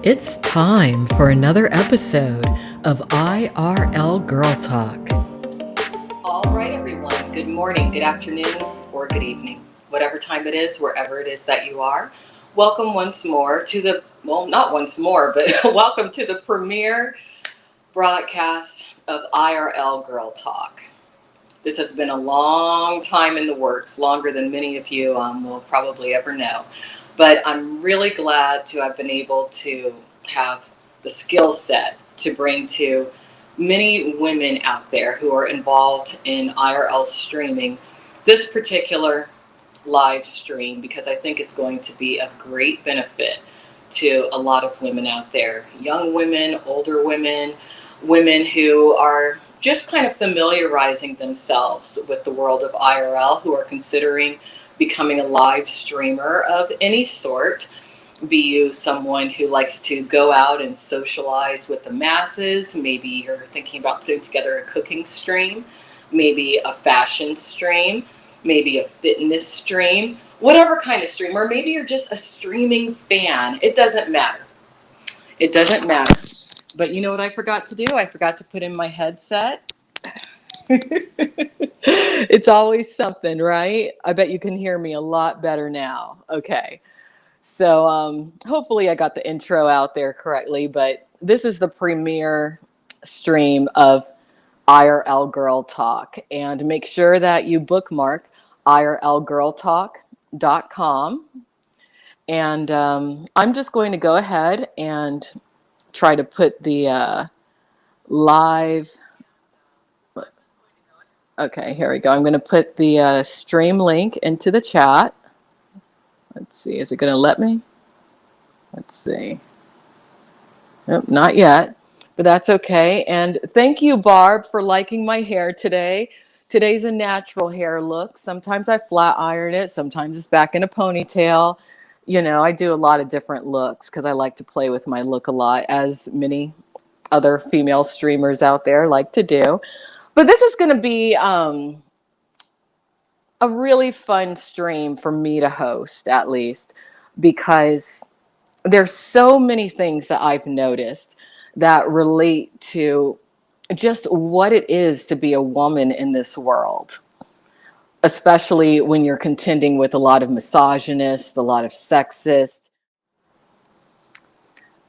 It's time for another episode of IRL Girl Talk. All right, everyone. Good morning, good afternoon, or good evening. Whatever time it is, wherever it is that you are. Welcome once more to the, well, not once more, but welcome to the premiere broadcast of IRL Girl Talk. This has been a long time in the works, longer than many of you will probably ever know. But I'm really glad to have been able to have the skill set to bring to many women out there who are involved in IRL streaming this particular live stream, because I think it's going to be of great benefit to a lot of women out there, young women, older women, women who are just kind of familiarizing themselves with the world of IRL, who are considering becoming a live streamer of any sort. Be you someone who likes to go out and socialize with the masses, maybe you're thinking about putting together a cooking stream, maybe a fashion stream, maybe a fitness stream, whatever kind of stream, or maybe you're just a streaming fan. It doesn't matter. It doesn't matter. But you know what I forgot to do? I forgot to put in my headset. It's always something, right? I bet you can hear me a lot better now. Okay. So hopefully I got the intro out there correctly, but this is the premiere stream of IRL Girl Talk. And make sure that you bookmark IRLGirltalk.com. And I'm just going to go ahead and try to put the live. Okay, here we go. I'm going to put the stream link into the chat. Let's see. Is it going to let me? Let's see. Nope, not yet, but that's okay. And thank you, Barb, for liking my hair today. Today's a natural hair look. Sometimes I flat iron it. Sometimes it's back in a ponytail. You know, I do a lot of different looks because I like to play with my look a lot, as many other female streamers out there like to do. But this is going to be a really fun stream for me to host, at least, because there's so many things that I've noticed that relate to just what it is to be a woman in this world, especially when you're contending with a lot of misogynists, a lot of sexists.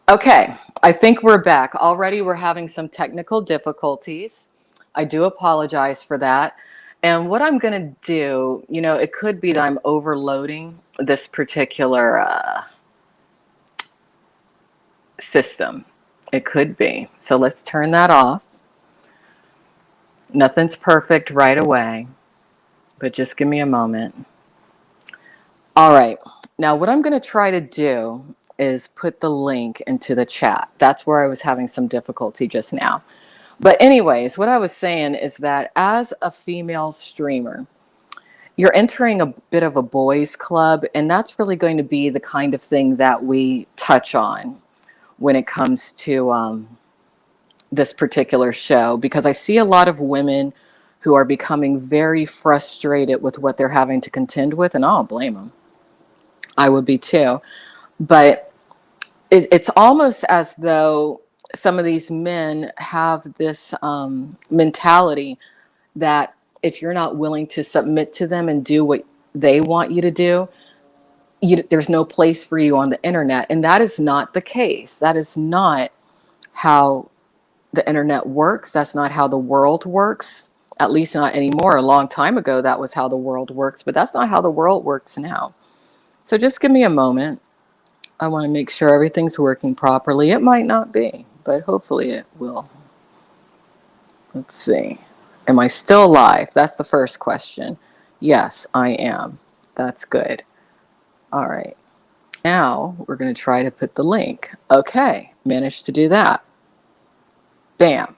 Okay, I think we're back. Already we're having some technical difficulties. I do apologize for that. And what I'm going to do, you know, it could be that I'm overloading this particular system. It could be. So let's turn that off. Nothing's perfect right away, but just give me a moment. All right. Now what I'm going to try to do is put the link into the chat. That's where I was having some difficulty just now. But anyways, what I was saying is that as a female streamer, you're entering a bit of a boys club, and that's really going to be the kind of thing that we touch on when it comes to this particular show, because I see a lot of women who are becoming very frustrated with what they're having to contend with, and I don't blame them. I would be too. But it's almost as though some of these men have this mentality that if you're not willing to submit to them and do what they want you to do, there's no place for you on the internet. And that is not the case. That is not how the internet works. That's not how the world works, at least not anymore. A long time ago, that was how the world works, but that's not how the world works now. So just give me a moment. I want to make sure everything's working properly. It might not be, but hopefully it will. Let's see. Am I still live? That's the first question. Yes, I am. That's good. All right. Now we're going to try to put the link. Okay, managed to do that. Bam.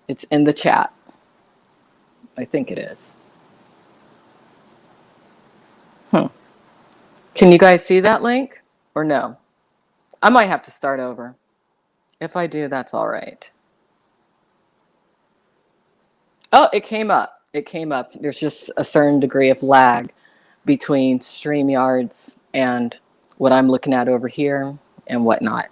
It's in the chat. I think it is. Can you guys see that link or no? I might have to start over. If I do, that's all right. Oh, it came up. It came up. There's just a certain degree of lag between StreamYards and what I'm looking at over here. and whatnot.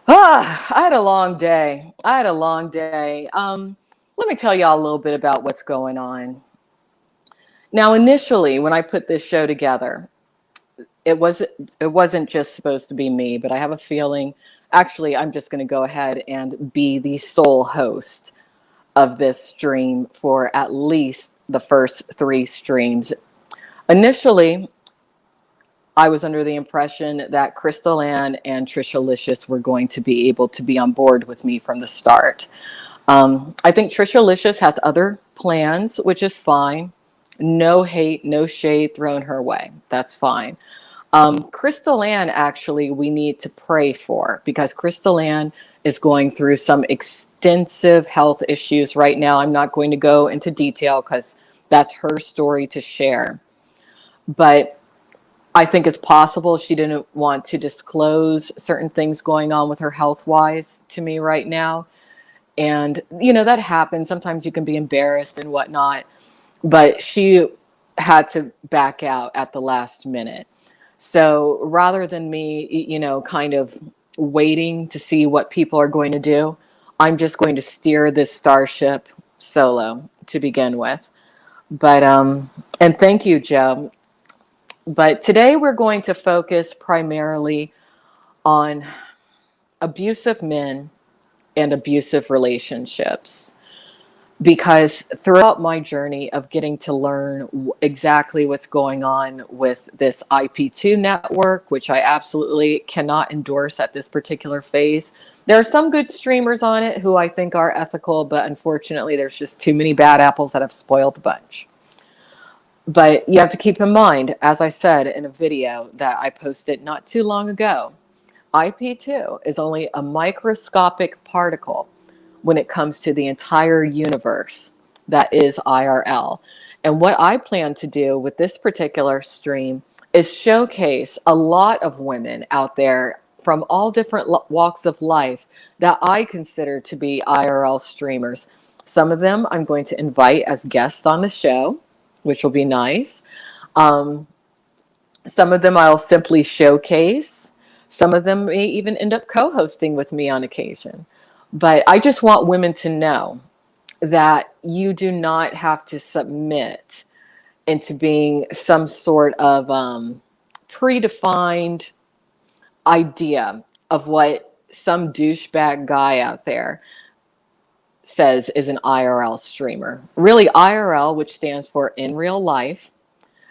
I had a long day. Let me tell y'all a little bit about what's going on. Now, initially, when I put this show together, it wasn't just supposed to be me, but I have a feeling, actually, I'm just going to go ahead and be the sole host of this stream for at least the first 3 streams. Initially, I was under the impression that Crystal Ann and Trisha Licious were going to be able to be on board with me from the start. I think Trisha Licious has other plans, which is fine. No hate, no shade thrown her way. That's fine. Crystal Ann, actually, we need to pray for, because Crystal Ann is going through some extensive health issues right now. I'm not going to go into detail because that's her story to share. But I think it's possible she didn't want to disclose certain things going on with her health wise to me right now. And, that happens. Sometimes you can be embarrassed and whatnot. But she had to back out at the last minute. So rather than me, kind of waiting to see what people are going to do, I'm just going to steer this starship solo to begin with. But, and thank you, Joe. But today we're going to focus primarily on abusive men and abusive relationships. Because throughout my journey of getting to learn exactly what's going on with this IP2 network, which I absolutely cannot endorse at this particular phase, there are some good streamers on it who I think are ethical, but unfortunately there's just too many bad apples that have spoiled the bunch. But you have to keep in mind, as I said in a video that I posted not too long ago, IP2 is only a microscopic particle when it comes to the entire universe that is IRL. And what I plan to do with this particular stream is showcase a lot of women out there from all different walks of life that I consider to be IRL streamers. Some of them I'm going to invite as guests on the show, which will be nice. Some of them I'll simply showcase. Some of them may even end up co-hosting with me on occasion. But I just want women to know that you do not have to submit into being some sort of predefined idea of what some douchebag guy out there says is an IRL streamer. Really, IRL, which stands for in real life,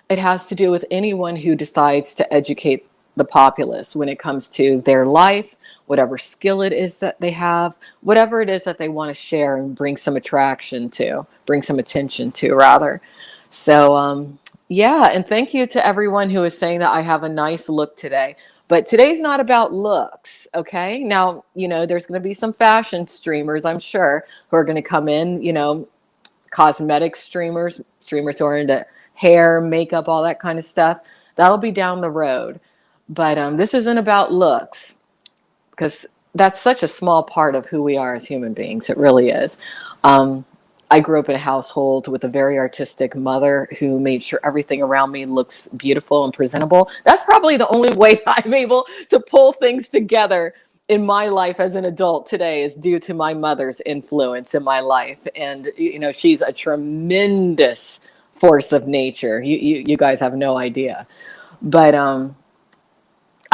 it has to do with anyone who decides to educate the populace when it comes to their life, whatever skill it is that they have, whatever it is that they want to share and bring some attention to, rather. So, yeah, and thank you to everyone who is saying that I have a nice look today. But today's not about looks, okay? Now, there's going to be some fashion streamers, I'm sure, who are going to come in, cosmetic streamers who are into hair, makeup, all that kind of stuff. That'll be down the road. But this isn't about looks, because that's such a small part of who we are as human beings. It really is. I grew up in a household with a very artistic mother who made sure everything around me looks beautiful and presentable. That's probably the only way that I'm able to pull things together in my life as an adult today, is due to my mother's influence in my life. And, she's a tremendous force of nature. You guys have no idea. But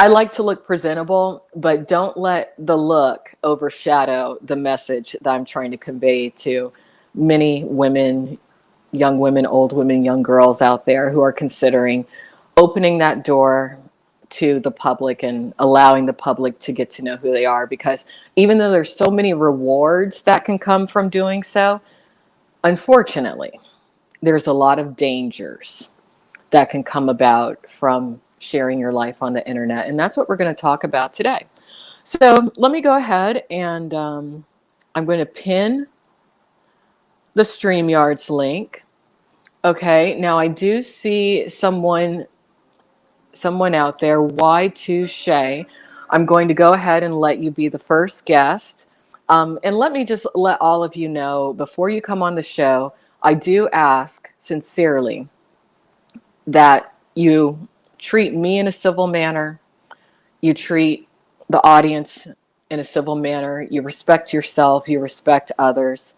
I like to look presentable, but don't let the look overshadow the message that I'm trying to convey to many women, young women, old women, young girls out there who are considering opening that door to the public and allowing the public to get to know who they are. Because even though there's so many rewards that can come from doing so, unfortunately, there's a lot of dangers that can come about from sharing your life on the internet. And that's what we're going to talk about today. So let me go ahead and I'm going to pin the StreamYard's link. Okay, now I do see someone out there, Y2 Shay. I'm going to go ahead and let you be the first guest. And let me just let all of you know, before you come on the show, I do ask sincerely that you treat me in a civil manner. You treat the audience in a civil manner, you respect yourself, you respect others,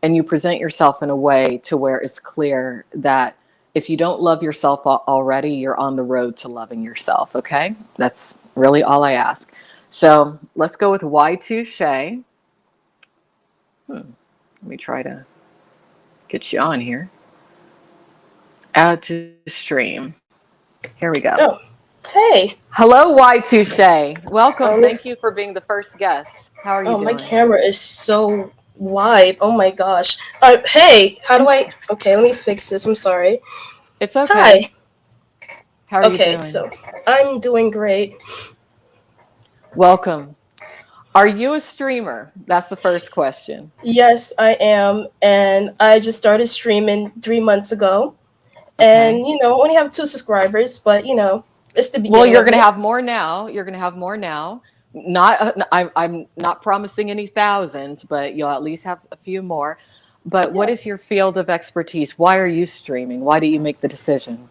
and you present yourself in a way to where it's clear that if you don't love yourself already, you're on the road to loving yourself, okay? That's really all I ask. So let's go with Y2 Shay. Let me try to get you on here. Add to stream. Here we go. Oh, hey. Hello, Y2 Shay. Welcome. Um, Thank you for being the first guest. How are you oh, my doing? camera is so wide. Oh my gosh. Hey, how do I? Okay, let me fix this. I'm sorry. It's okay. Hi. How are you Okay, doing? so I'm doing great. Welcome. Are you a streamer? That's the first question. Yes, I am, and I just started streaming 3 months ago. And Okay. I only have 2 subscribers, but it's the Well, beginning you're of going to it. have more now. You're going to have more now. Not, I'm not promising any thousands, but you'll at least have a few more. But what Yeah. is your field of expertise? Why are you streaming? Why do you make the decision?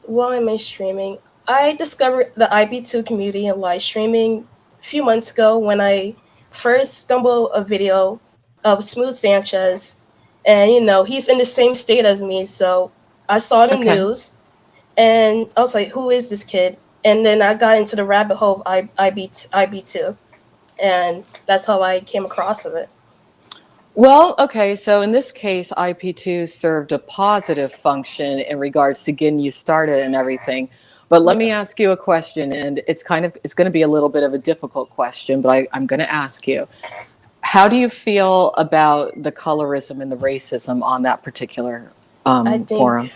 While I'm streaming, I discovered the IB2 community and live streaming a few months ago when I first stumbled a video of Smooth Sanchez, and he's in the same state as me, so I saw the Okay. news, and I was like, "Who is this kid?" And then I got into the rabbit hole of IB2, and that's how I came across of it. Well, okay, so in this case, IP2 served a positive function in regards to getting you started and everything. But let Yeah, me ask you a question, and it's going to be a little bit of a difficult question, but I'm going to ask you. How do you feel about the colorism and the racism on that particular I think forum?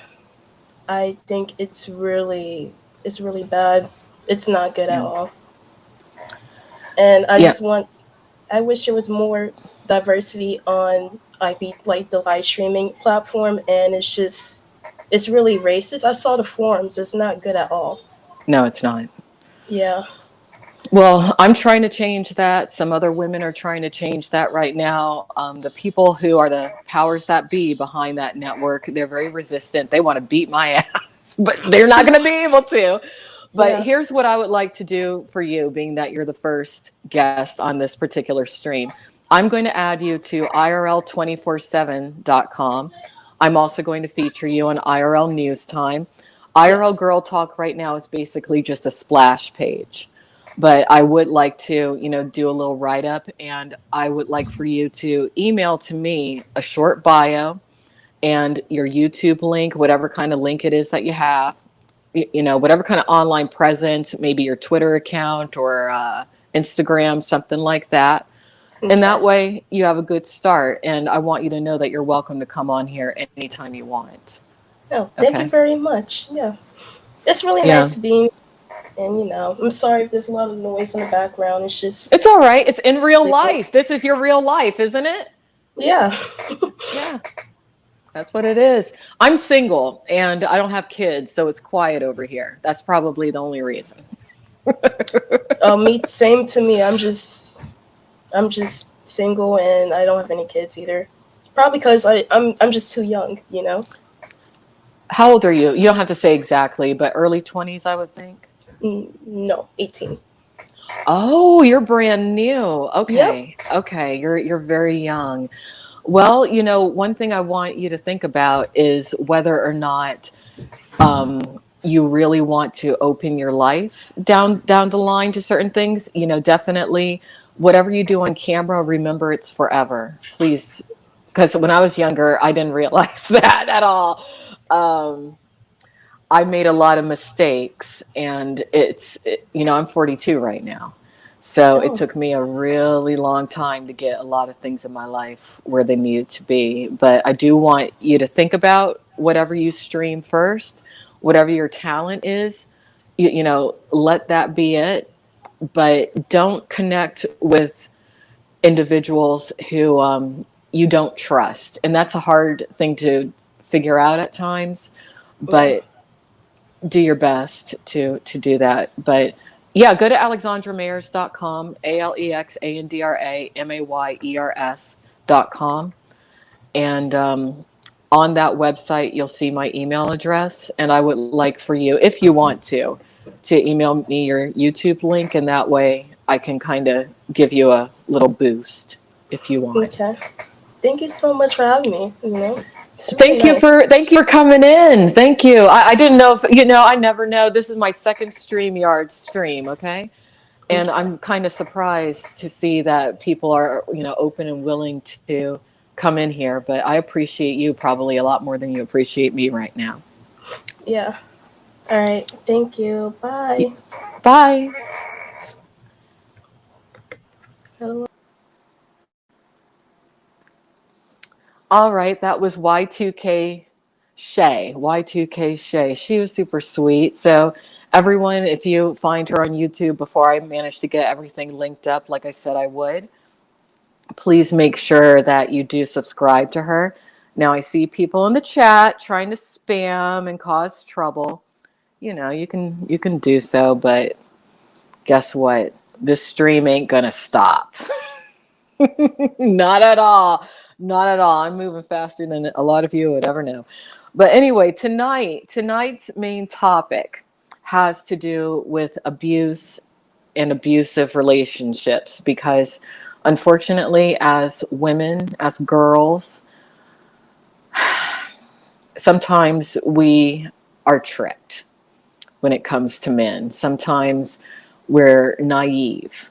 I think it's really bad. It's not good at Yeah. all. And Yeah. I wish there was more diversity on IB, like the live streaming platform, and it's really racist. I saw the forums. It's not good at all. No, it's not. Yeah. Well, I'm trying to change that. Some other women are trying to change that right now. The people who are the powers that be behind that network, they're very resistant. They want to beat my ass, but they're not going to be able to. But Yeah. here's what I would like to do for you, being that you're the first guest on this particular stream. I'm going to add you to IRL247.com. I'm also going to feature you on IRL News Time. IRL Yes. Girl Talk right now is basically just a splash page, but I would like to, do a little write up, and I would like for you to email to me a short bio and your YouTube link, whatever kind of link it is that you have, whatever kind of online presence, maybe your Twitter account or Instagram, something like that. And Okay. that way you have a good start. And I want you to know that you're welcome to come on here anytime you want. Oh, thank you Okay. very much. Yeah. It's really Yeah. nice to be. And I'm sorry if there's a lot of noise in the background. It's just It's all right. It's in real frequent. life. This is your real life, isn't it? Yeah. Yeah. That's what it is. I'm single and I don't have kids, so it's quiet over here. That's probably the only reason. Me, same to me. I'm just single and I don't have any kids either. Probably because I'm just too young. How old are you? You don't have to say exactly, but early 20s, I would think. No, 18. Oh, you're brand new. Yep. Okay. Okay. You're very young. Well, one thing I want you to think about is whether or not you really want to open your life down the line to certain things. Definitely whatever you do on camera, remember it's forever. Please, because when I was younger, I didn't realize that at all. Um, I made a lot of mistakes, and I'm 42 right now. So it Oh, took me a really long time to get a lot of things in my life where they needed to be. But I do want you to think about whatever you stream first, whatever your talent is, let that be it. But don't connect with individuals who you don't trust. And that's a hard thing to figure out at times. yeah. But do your best to do that. But yeah, go to alexandramayers.com, alexandramayers.com. And on that website, you'll see my email address. And I would like for you, if you want to email me your YouTube link. And that way I can kind of give you a little boost if you want. Okay. Thank you so much for having me. It's really nice. Thank you for coming in. Thank you. I didn't know if I never know. This is my second StreamYard stream, okay? And Okay. I'm kind of surprised to see that people are, open and willing to come in here, but I appreciate you probably a lot more than you appreciate me right now. Yeah. All right. Thank you. Bye. Bye. Hello. All right, that was Y2K Shay. Y2K Shay. She was super sweet. So, everyone, if you find her on YouTube before I manage to get everything linked up, like I said I would, please make sure that you do subscribe to her. Now, I see people in the chat trying to spam and cause trouble. You can do so, but guess what? This stream ain't gonna stop. Not at all. Not at all. I'm moving faster than a lot of you would ever know. But anyway, tonight's main topic has to do with abuse and abusive relationships because unfortunately as women, as girls, sometimes we are tricked when it comes to men. Sometimes we're naive.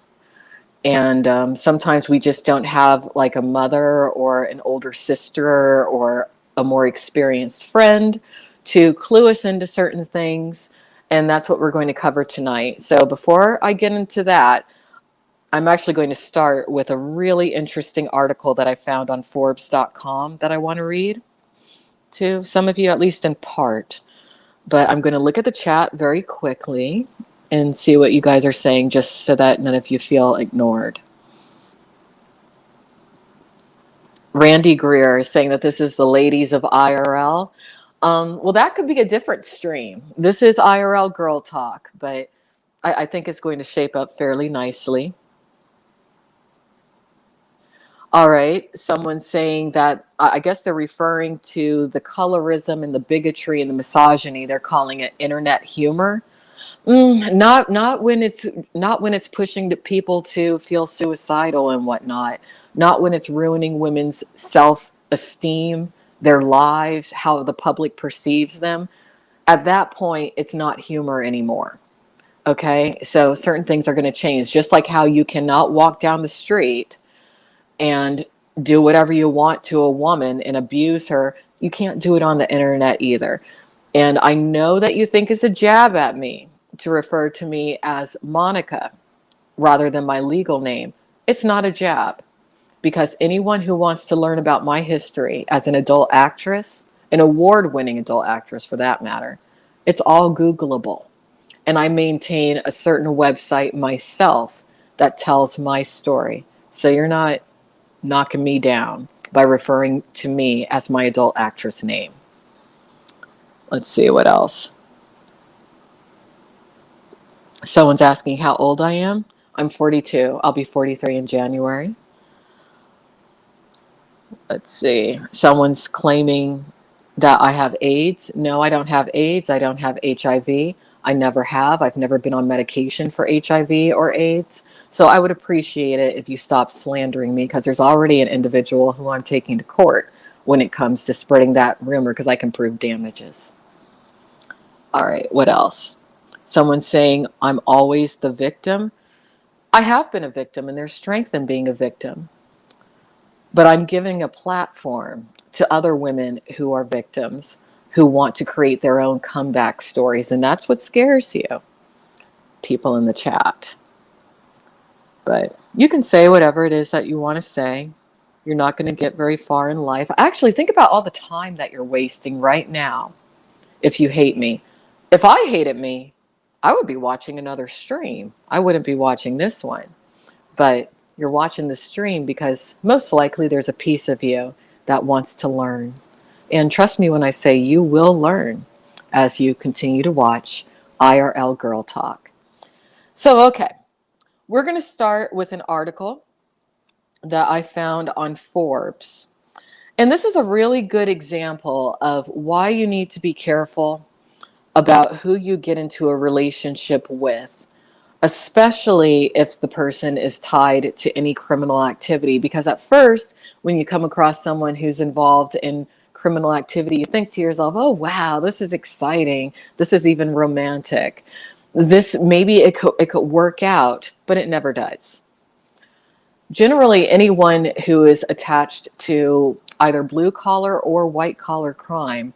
And sometimes we just don't have like a mother or an older sister or a more experienced friend to clue us into certain things. And that's what we're going to cover tonight. So before I get into that, I'm actually going to start with a really interesting article that I found on Forbes.com that I want to read to some of you, at least in part. But I'm going to look at the chat very quickly and see what you guys are saying just so that none of you feel ignored. Randy Greer is saying that this is the ladies of IRL. Well, that could be a different stream. This is IRL Girl Talk, but I think it's going to shape up fairly nicely. All right. Someone's saying that I guess they're referring to the colorism and the bigotry and the misogyny. They're calling it internet humor. Not when it's pushing the people to feel suicidal and whatnot. Not when it's ruining women's self-esteem, their lives, how the public perceives them. At that point, it's not humor anymore. Okay, so certain things are going to change. Just like how you cannot walk down the street and do whatever you want to a woman and abuse her, you can't do it on the internet either. And I know that you think it's a jab at me to refer to me as Monica rather than my legal name. It's not a jab because anyone who wants to learn about my history as an adult actress, an award-winning adult actress for that matter, it's all Googleable. And I maintain a certain website myself that tells my story. So you're not knocking me down by referring to me as my adult actress name. Let's see what else. Someone's asking how old I am. I'm 42. I'll be 43 in January. Let's see. Someone's claiming that I have AIDS. No, I don't have AIDS. I don't have HIV. I never have. I've never been on medication for HIV or AIDS. So I would appreciate it if you stop slandering me because there's already an individual who I'm taking to court when it comes to spreading that rumor because I can prove damages. All right, what else? Someone's saying I'm always the victim. I have been a victim and there's strength in being a victim. But I'm giving a platform to other women who are victims who want to create their own comeback stories. And that's what scares you, people in the chat. But you can say whatever it is that you want to say. You're not going to get very far in life. Actually, think about all the time that you're wasting right now if you hate me. If I hated me, I would be watching another stream. I wouldn't be watching this one. But you're watching the stream because most likely there's a piece of you that wants to learn. And trust me when I say you will learn as you continue to watch IRL Girl Talk. So, okay, we're going to start with an article that I found on Forbes. And this is a really good example of why you need to be careful about who you get into a relationship with especially if the person is tied to any criminal activity. Because at first, when you come across someone who's involved in criminal activity, you think to yourself, oh, wow, this is exciting. This is even romantic. This maybe it could work out, but it never does. Generally, anyone who is attached to either blue collar or white collar crime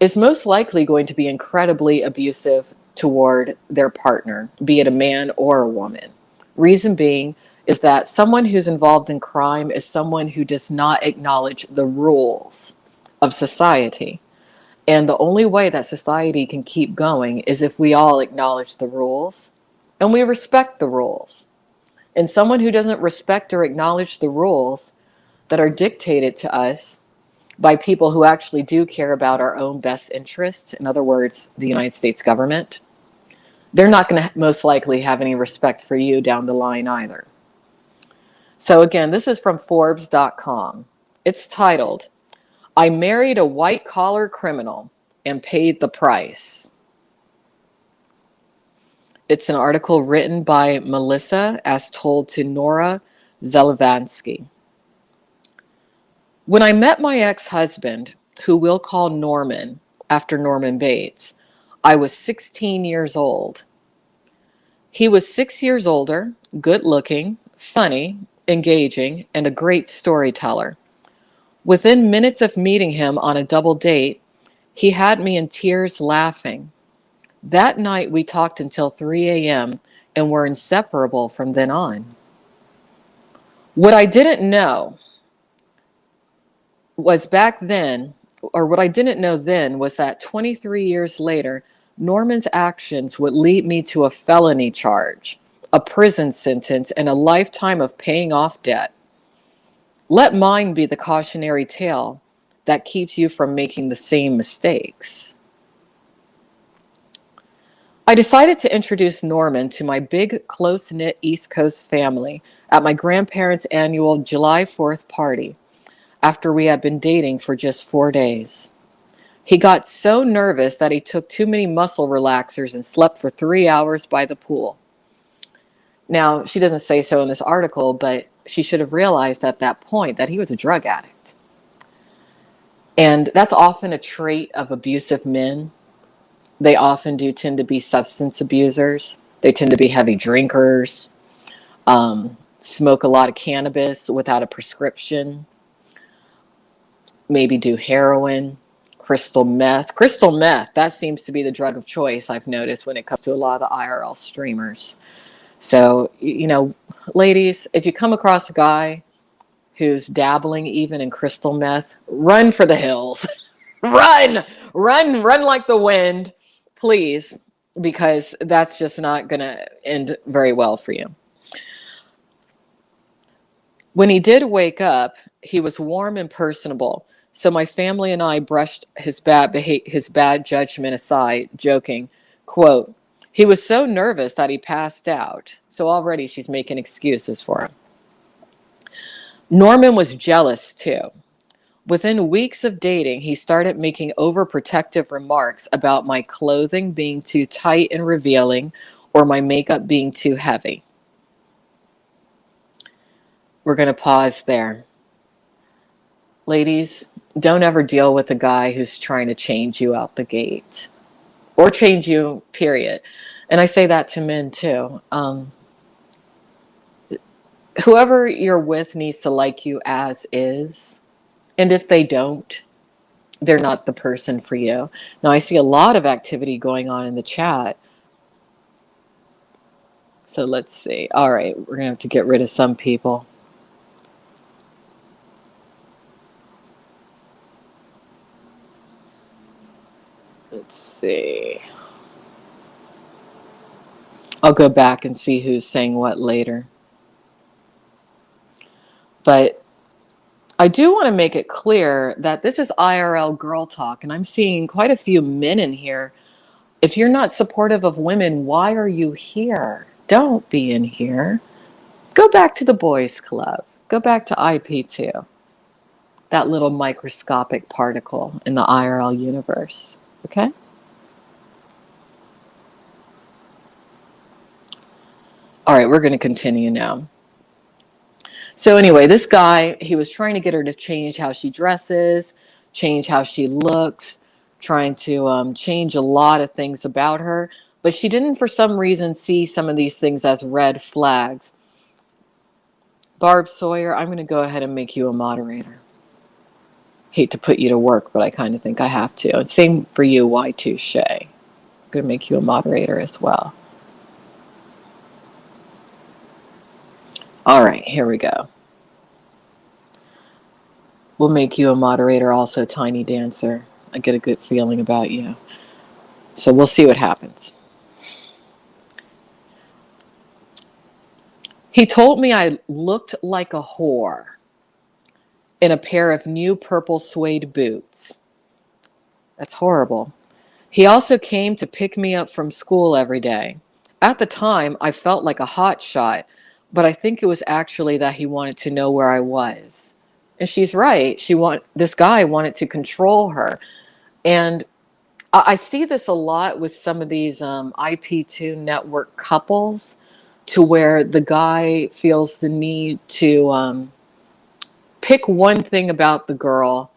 is most likely going to be incredibly abusive toward their partner, be it a man or a woman. Reason being is that someone who's involved in crime is someone who does not acknowledge the rules of society. And the only way that society can keep going is if we all acknowledge the rules and we respect the rules. And someone who doesn't respect or acknowledge the rules that are dictated to us by people who actually do care about our own best interests, in other words, the United States government, they're not going to most likely have any respect for you down the line either. So again, this is from Forbes.com. It's titled, I Married a White Collar Criminal and Paid the Price. It's an article written by Melissa as told to Nora Zelavansky. When I met my ex-husband, who we'll call Norman, after Norman Bates, I was 16 years old. He was 6 years older, good looking, funny, engaging, and a great storyteller. Within minutes of meeting him on a double date, he had me in tears laughing. That night we talked until 3 a.m. and were inseparable from then on. What I didn't know was back then, or what I didn't know then, was that 23 years later, Norman's actions would lead me to a felony charge, a prison sentence, and a lifetime of paying off debt. Let mine be the cautionary tale that keeps you from making the same mistakes. I decided to introduce Norman to my big, close-knit East Coast family at my grandparents' annual July 4th party after we had been dating for just 4 days. He got so nervous that he took too many muscle relaxers and slept for 3 hours by the pool. Now, she doesn't say so in this article, but she should have realized at that point that he was a drug addict. And that's often a trait of abusive men. They often do tend to be substance abusers. They tend to be heavy drinkers, smoke a lot of cannabis without a prescription, maybe do heroin, crystal meth. Crystal meth, that seems to be the drug of choice, I've noticed, when it comes to a lot of the IRL streamers. So, ladies, if you come across a guy who's dabbling even in crystal meth, run for the hills. Run, run like the wind, please, because that's just not going to end very well for you. When he did wake up, he was warm and personable. So my family and I brushed his bad judgment aside, joking, quote, he was so nervous that he passed out. So already she's making excuses for him. Norman was jealous too. Within weeks of dating, he started making overprotective remarks about my clothing being too tight and revealing or my makeup being too heavy. We're going to pause there. Ladies, don't ever deal with a guy who's trying to change you out the gate or change you, period. And I say that to men too. Whoever you're with needs to like you as is. And if they don't, they're not the person for you. Now, I see a lot of activity going on in the chat. So let's see. All right, we're going to have to get rid of some people. Let's see. I'll go back and see who's saying what later. But I do want to make it clear that this is IRL Girl Talk, and I'm seeing quite a few men in here. If you're not supportive of women, why are you here? Don't be in here. Go back to the boys' club. Go back to IP2, that little microscopic particle in the IRL universe. Okay? All right, we're going to continue now. So anyway, this guy, he was trying to get her to change how she dresses, change how she looks, trying to change a lot of things about her. But she didn't, for some reason, see some of these things as red flags. Barb Sawyer, I'm going to go ahead and make you a moderator. Hate to put you to work, but I kind of think I have to. And same for you, Y2 Shay. I'm going to make you a moderator as well. All right, here we go. We'll make you a moderator also, Tiny Dancer. I get a good feeling about you. So we'll see what happens. He told me I looked like a whore in a pair of new purple suede boots. That's horrible. He also came to pick me up from school every day. At the time, I felt like a hot shot, but I think it was actually that he wanted to know where I was. And she's right. This guy wanted to control her. And I see this a lot with some of these IP2 network couples, to where the guy feels the need to pick one thing about the girl,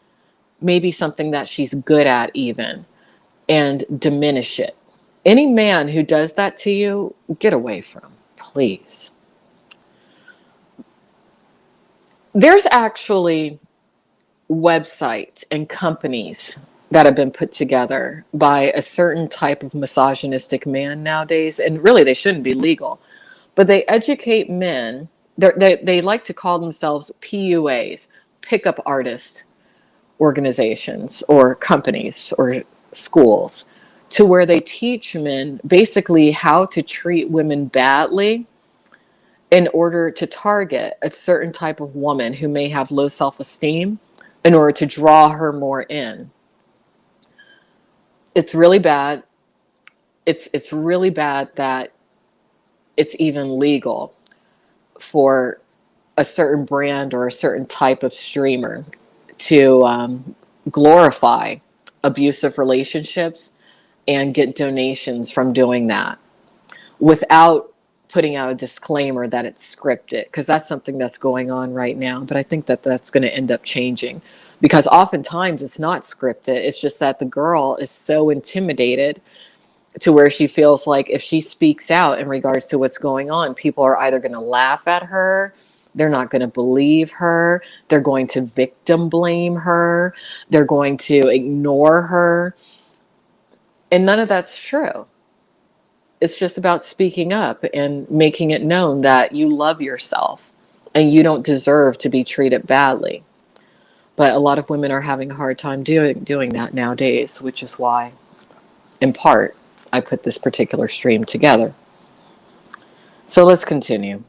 maybe something that she's good at even, and diminish it. Any man who does that to you, get away from, please. There's actually websites and companies that have been put together by a certain type of misogynistic man nowadays, and really they shouldn't be legal, but they educate men. They like to call themselves PUAs, pickup artist organizations or companies or schools, to where they teach men basically how to treat women badly in order to target a certain type of woman who may have low self-esteem, in order to draw her more in. It's really bad. It's really bad that it's even legal for a certain brand or a certain type of streamer to glorify abusive relationships and get donations from doing that without putting out a disclaimer that it's scripted, because that's something that's going on right now. But I think that that's going to end up changing, because oftentimes it's not scripted. It's just that the girl is so intimidated to where she feels like if she speaks out in regards to what's going on, people are either going to laugh at her, they're not going to believe her, they're going to victim blame her, they're going to ignore her. And none of that's true. It's just about speaking up and making it known that you love yourself and you don't deserve to be treated badly. But a lot of women are having a hard time doing that nowadays, which is why, in part, I put this particular stream together. So let's continue.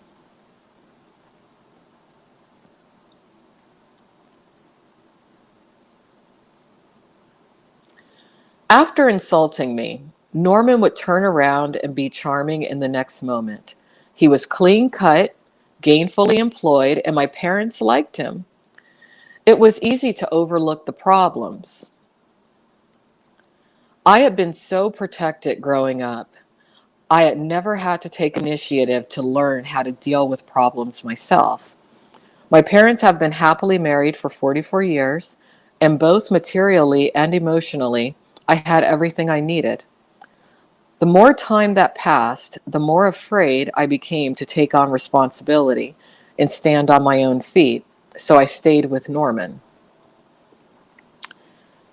After insulting me, Norman would turn around and be charming in the next moment. He was clean cut, gainfully employed, and my parents liked him. It was easy to overlook the problems. I had been so protected growing up. I had never had to take initiative to learn how to deal with problems myself. My parents have been happily married for 44 years, and both materially and emotionally, I had everything I needed. The more time that passed, the more afraid I became to take on responsibility and stand on my own feet, so I stayed with Norman.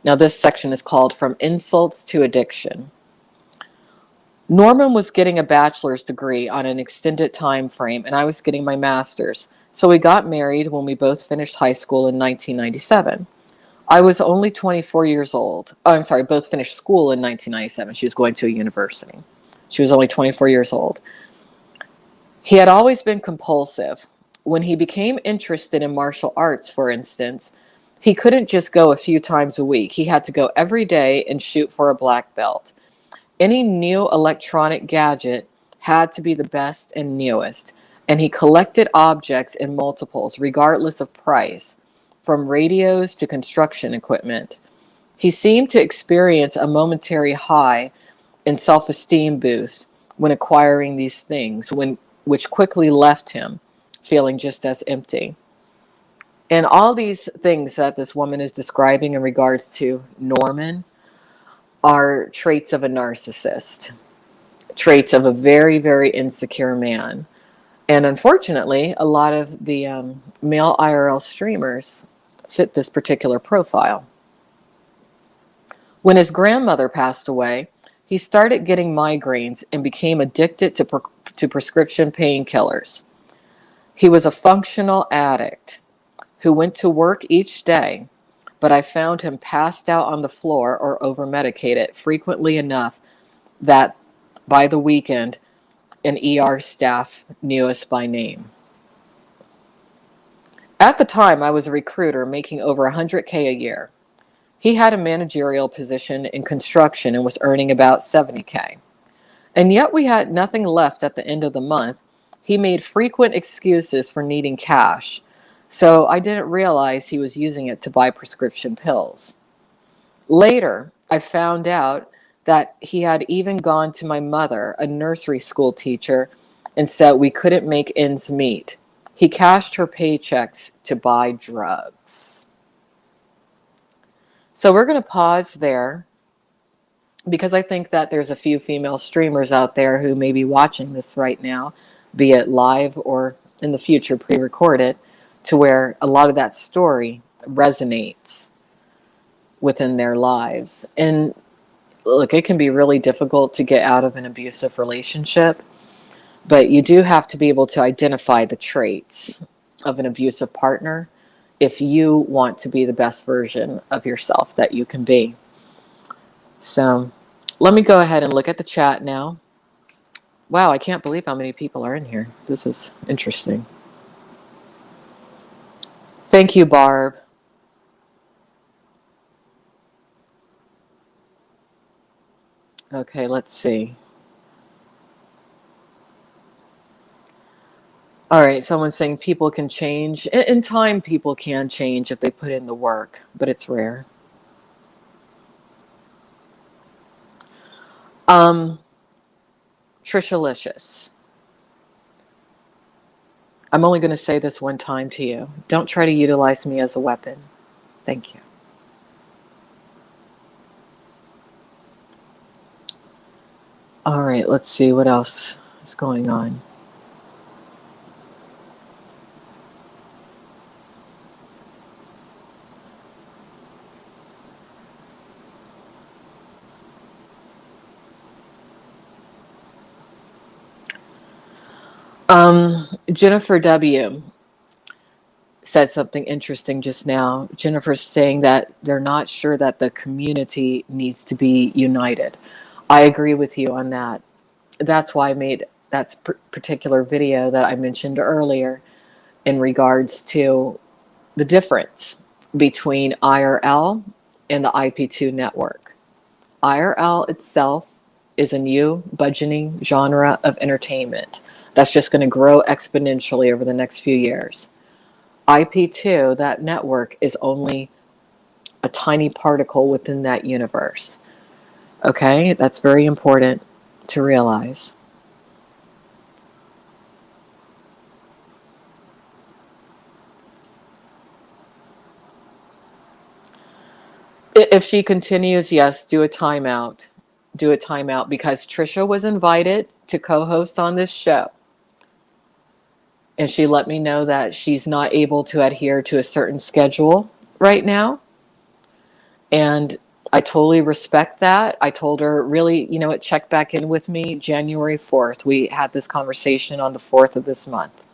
Now, this section is called From Insults to Addiction. Norman was getting a bachelor's degree on an extended time frame, and I was getting my master's. So we got married when we both finished high school in 1997. I was only 24 years old. Oh, I'm sorry, both finished school in 1997. She was going to a university. She was only 24 years old. He had always been compulsive. When he became interested in martial arts, for instance, he couldn't just go a few times a week. He had to go every day and shoot for a black belt. Any new electronic gadget had to be the best and newest, and he collected objects in multiples, regardless of price, from radios to construction equipment. He seemed to experience a momentary high in self-esteem boost when acquiring these things, when which quickly left him feeling just as empty. And all these things that this woman is describing in regards to Norman are traits of a narcissist, traits of a very, very insecure man. And unfortunately, a lot of the male IRL streamers fit this particular profile. When his grandmother passed away, he started getting migraines and became addicted to prescription painkillers. He was a functional addict who went to work each day, but I found him passed out on the floor or over-medicated frequently enough that by the weekend, an ER staff knew us by name. At the time, I was a recruiter making over 100K a year. He had a managerial position in construction and was earning about 70K. And yet we had nothing left at the end of the month. He made frequent excuses for needing cash, so I didn't realize he was using it to buy prescription pills. Later, I found out that he had even gone to my mother, a nursery school teacher, and said we couldn't make ends meet. He cashed her paychecks to buy drugs. So we're going to pause there because I think that there's a few female streamers out there who may be watching this right now, be it live or in the future pre-recorded, to where a lot of that story resonates within their lives. And look, it can be really difficult to get out of an abusive relationship, but you do have to be able to identify the traits of an abusive partner if you want to be the best version of yourself that you can be. So let me go ahead and look at the chat now. Wow, I can't believe how many people are in here. This is interesting. Thank you, Barb. Okay, let's see. All right, someone's saying people can change. In time, people can change if they put in the work, but it's rare. Trishalicious. I'm only going to say this one time to you. Don't try to utilize me as a weapon. Thank you. All right, let's see what else is going on. Jennifer W. said something interesting just now. Jennifer's saying that they're not sure that the community needs to be united. I agree with you on that. That's why I made that particular video that I mentioned earlier in regards to the difference between IRL and the IP2 network. IRL itself is a new budgeting genre of entertainment that's just going to grow exponentially over the next few years. IP2, that network, is only a tiny particle within that universe. Okay, that's very important to realize. If she continues, yes, do a timeout. Do a timeout because Trisha was invited to co-host on this show. And she let me know that she's not able to adhere to a certain schedule right now. And I totally respect that. I told her, really, you know what, check back in with me January 4th. We had this conversation on the 4th of this month.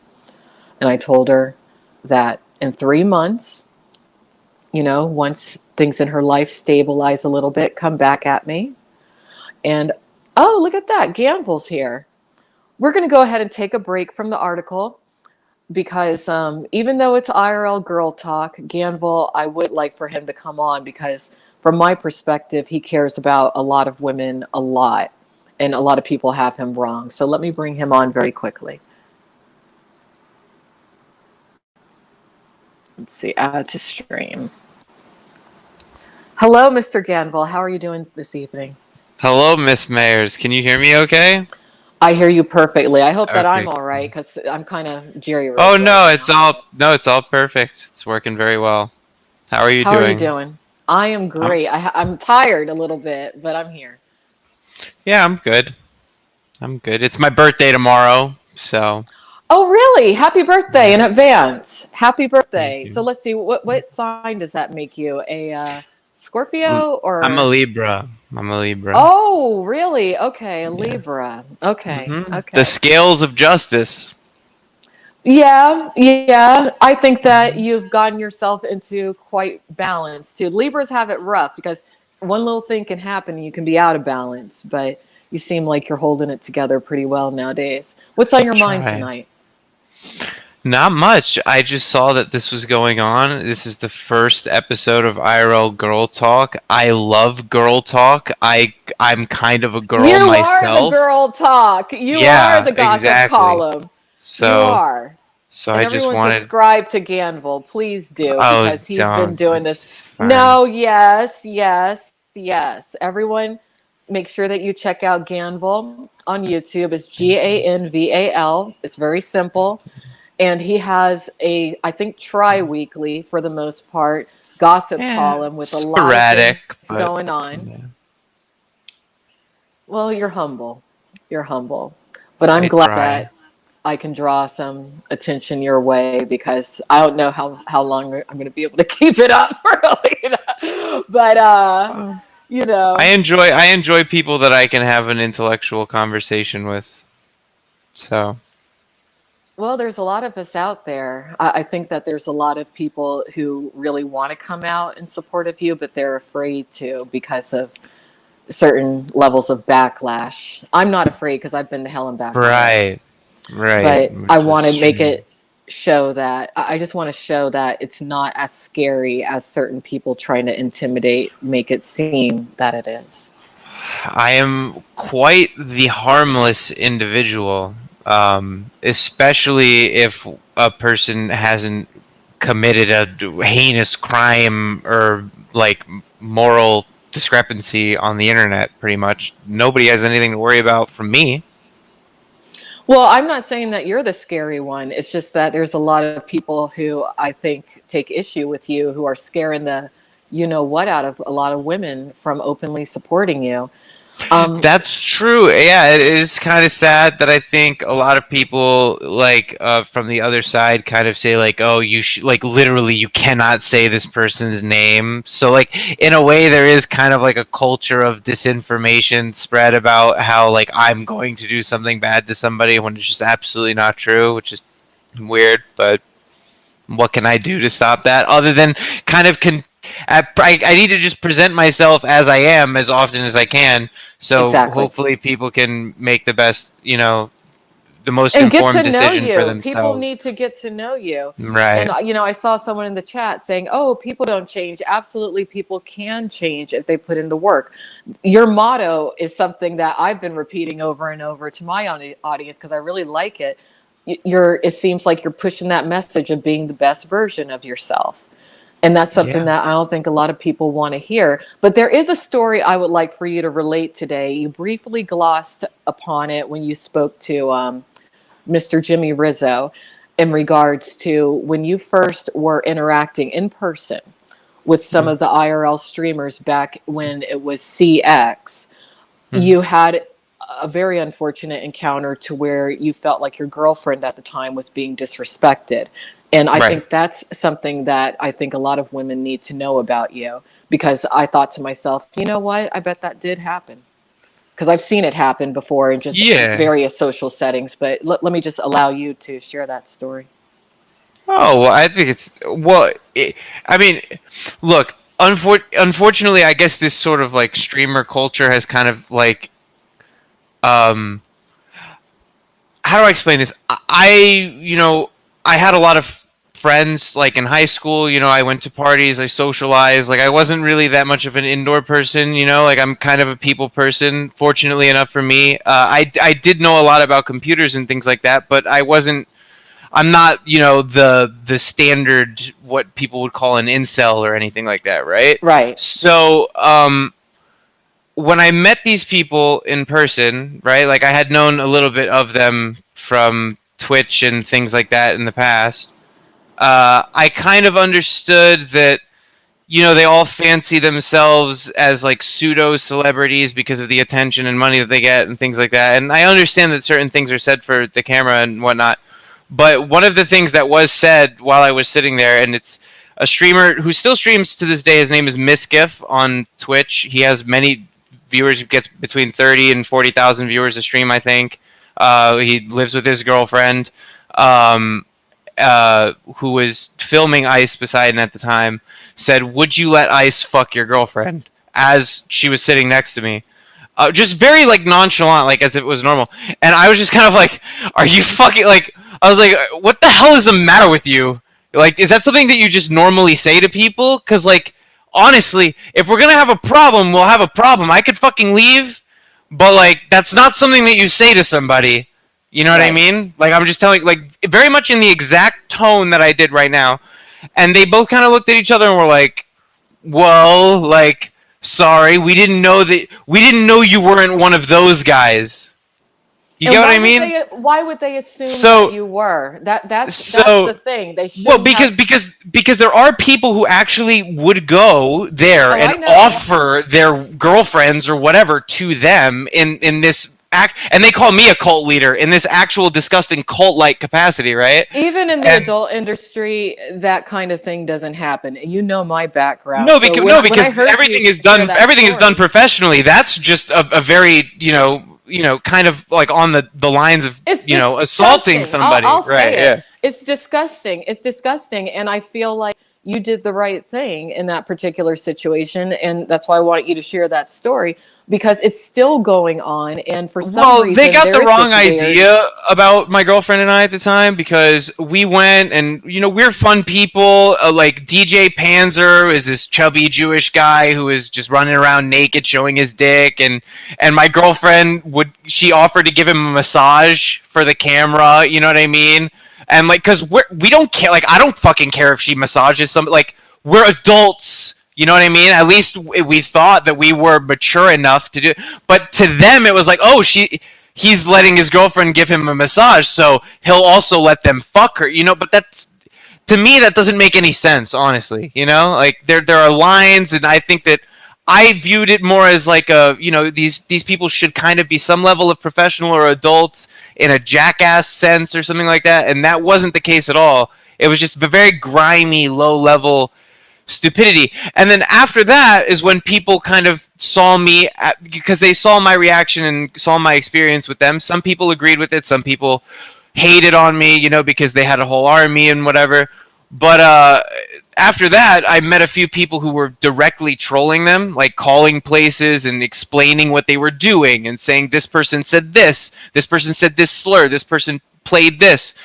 And I told her that in 3 months, you know, once things in her life stabilize a little bit, come back at me. And, oh, look at that. Gamvel's here. We're going to go ahead and take a break from the article because even though it's IRL Girl Talk, Ganvel, I would like for him to come on because from my perspective, he cares about a lot of women a lot. And a lot of people have him wrong. So let me bring him on very quickly. Let's see, add to stream. Hello, Mr. Ganvel. How are you doing this evening? Hello, Miss Mayers. Can you hear me okay? I hear you perfectly. I hope that I'm Okay. all right because I'm kind of Oh jerry-rigged right no, now. it's all perfect. It's working very well. How are you How are you doing? doing? I am I'm great. I'm tired a little bit, but I'm here. yeah, I'm good. I'm good. It's my birthday tomorrow, so Oh, really? Happy birthday yeah. in advance. Happy Thank birthday. So you. let's see, what sign does that make you? A L- Scorpio I'm a or Libra. I'm a Libra. Oh, really? Okay, a Yeah. Libra. Okay. The Okay. scales of justice. Yeah, yeah. I think that you've gotten yourself into quite balance too. Libras have it rough because one little thing can happen and you can be out of balance, but you seem like you're holding it together pretty well nowadays. What's on I your mind try. tonight? Not much. I just saw that this was going on. This is the first episode of IRL Girl Talk. I love Girl Talk. I'm kind of a girl You are the myself. girl talk. You are Yeah, the gossip exactly. column. You So are. so And I just everyone wanted. subscribe to Ganville. Please do Oh, because he's been don't. doing this. It's fine. No, yes, yes, yes. Everyone, make sure that you check out Ganville on YouTube. It's Thank you. Ganval. It's very simple. And he has a, I think, tri-weekly for the most part, gossip Yeah, column with a lot of things sporadic, but going on. yeah, Well, you're humble. You're humble. But I'm I glad try. that I can draw some attention your way because I don't know how long I'm going to be able to keep it up really. But Well, you know, I enjoy people that I can have an intellectual conversation with. So well, there's a lot of us out there. I think that there's a lot of people who really want to come out in support of you, but they're afraid to because of certain levels of backlash. I'm not afraid because I've been to hell and back already. right, right, But I which want is to make true. it show that I just want to show that it's not as scary as certain people trying to intimidate make it seem that it is. I am quite the harmless individual, especially if a person hasn't committed a heinous crime or like moral discrepancy on the internet. Pretty much, nobody has anything to worry about from me. Well, I'm not saying that you're the scary one. It's just that there's a lot of people who I think take issue with you who are scaring the you know what out of a lot of women from openly supporting you. Um, That's true. Yeah, it is kind of sad that I think a lot of people like from the other side kind of say like, "Oh, you should like literally you cannot say this person's name." So like in a way there is kind of like a culture of disinformation spread about how like I'm going to do something bad to somebody when it's just absolutely not true, which is weird, but what can I do to stop that other than kind of I need to just present myself as I am as often as I can, so exactly. hopefully people can make the best, the most And get to informed know decision for you. People themselves. need to get to know you. And Right. I saw someone in the chat saying, "Oh, people don't change." Absolutely, people can change if they put in the work. Your motto is something that I've been repeating over and over to my audience because I really like it. It seems like you're pushing that message of being the best version of yourself. And that's something Yeah. that I don't think a lot of people want to hear. But there is a story I would like for you to relate today. You briefly glossed upon it when you spoke to Mr. Jimmy Rizzo in regards to when you first were interacting in person with some of the IRL streamers back when it was CX. Mhm. You had a very unfortunate encounter to where you felt like your girlfriend at the time was being disrespected. And I Right. think that's something that I think a lot of women need to know about you because I thought to myself, you know what? I bet that did happen because I've seen it happen before in just Yeah. various social settings. But let me just allow you to share that story. Oh, well, I think I mean, look, unfortunately, I guess this sort of like streamer culture has kind of like um how do I explain this? I had a lot of friends like in high school. I went to parties, I socialized. Like I wasn't really that much of an indoor person. Like I'm kind of a people person. Fortunately enough for me, I did know a lot about computers and things like that, but I wasn't. I'm not, the standard what people would call an incel or anything like that, right? Right. So, when I met these people in person, right? Like I had known a little bit of them from Twitch and things like that in the past. I kind of understood that, you know, they all fancy themselves as like pseudo celebrities because of the attention and money that they get and things like that. And I understand that certain things are said for the camera and whatnot. But one of the things that was said while I was sitting there, and it's a streamer who still streams to this day. His name is Misgif on Twitch. He has many viewers. He gets between 30 and 40,000 viewers a stream, I think. He lives with his girlfriend, um, who was filming Ice Poseidon at the time. Said, "Would you let Ice fuck your girlfriend?" As she was sitting next to me. Just very like nonchalant, like as if it was normal. And I was just kind of like, "Are you fucking like?" I was like, "What the hell is the matter with you? Like, is that something that you just normally say to people? Because like, honestly, if we're gonna have a problem, we'll have a problem. I could fucking leave, but like, that's not something that you say to somebody. You know what I mean? Like, I'm just telling, like, very much in the exact tone that I did right now." And they both kind of looked at each other and were like, "Well, like." Sorry, we didn't know you weren't one of those guys. You get what I mean? Why would they assume So that you were? That's so the thing. They well shouldn't have. because there are people who actually would go there Oh, I and know. offer their girlfriends or whatever to them in this act, and they call me a cult leader in this actual disgusting cult-like capacity, right? Even in the And adult industry, that kind of thing doesn't happen. You know my background. no, So because when I heard everything you is share done. that Everything is done story, professionally. That's just a very kind of like on the lines of it's assaulting disgusting. somebody, I'll right? say it. Yeah. It's disgusting. It's disgusting. And I feel like you did the right thing in that particular situation. And that's why I want you to share that story because it's still going on. And for some Well, they reason, got the there is wrong this weird. idea about my girlfriend and I at the time because we went and we're fun people. Like DJ Panzer is this chubby Jewish guy who is just running around naked, showing his dick, and my girlfriend she offered to give him a massage for the camera. You know what I mean? And like, cause we don't care. Like, I don't fucking care if she massages some. Like, we're adults. You know what I mean? At least we thought that we were mature enough to do. But to them, it was like, oh, he's letting his girlfriend give him a massage, so he'll also let them fuck her. But that's to me that doesn't make any sense, honestly. Like there are lines, and I think that I viewed it more as like these people should kind of be some level of professional or adults in a jackass sense or something like that, and that wasn't the case at all. It was just a very grimy, low level stupidity. And then after that is when people kind of saw me because they saw my reaction and saw my experience with them. Some people agreed with it, some people hated on me, because they had a whole army and whatever. But after that, I met a few people who were directly trolling them, like calling places and explaining what they were doing and saying this person said this person said this slur, this person played this.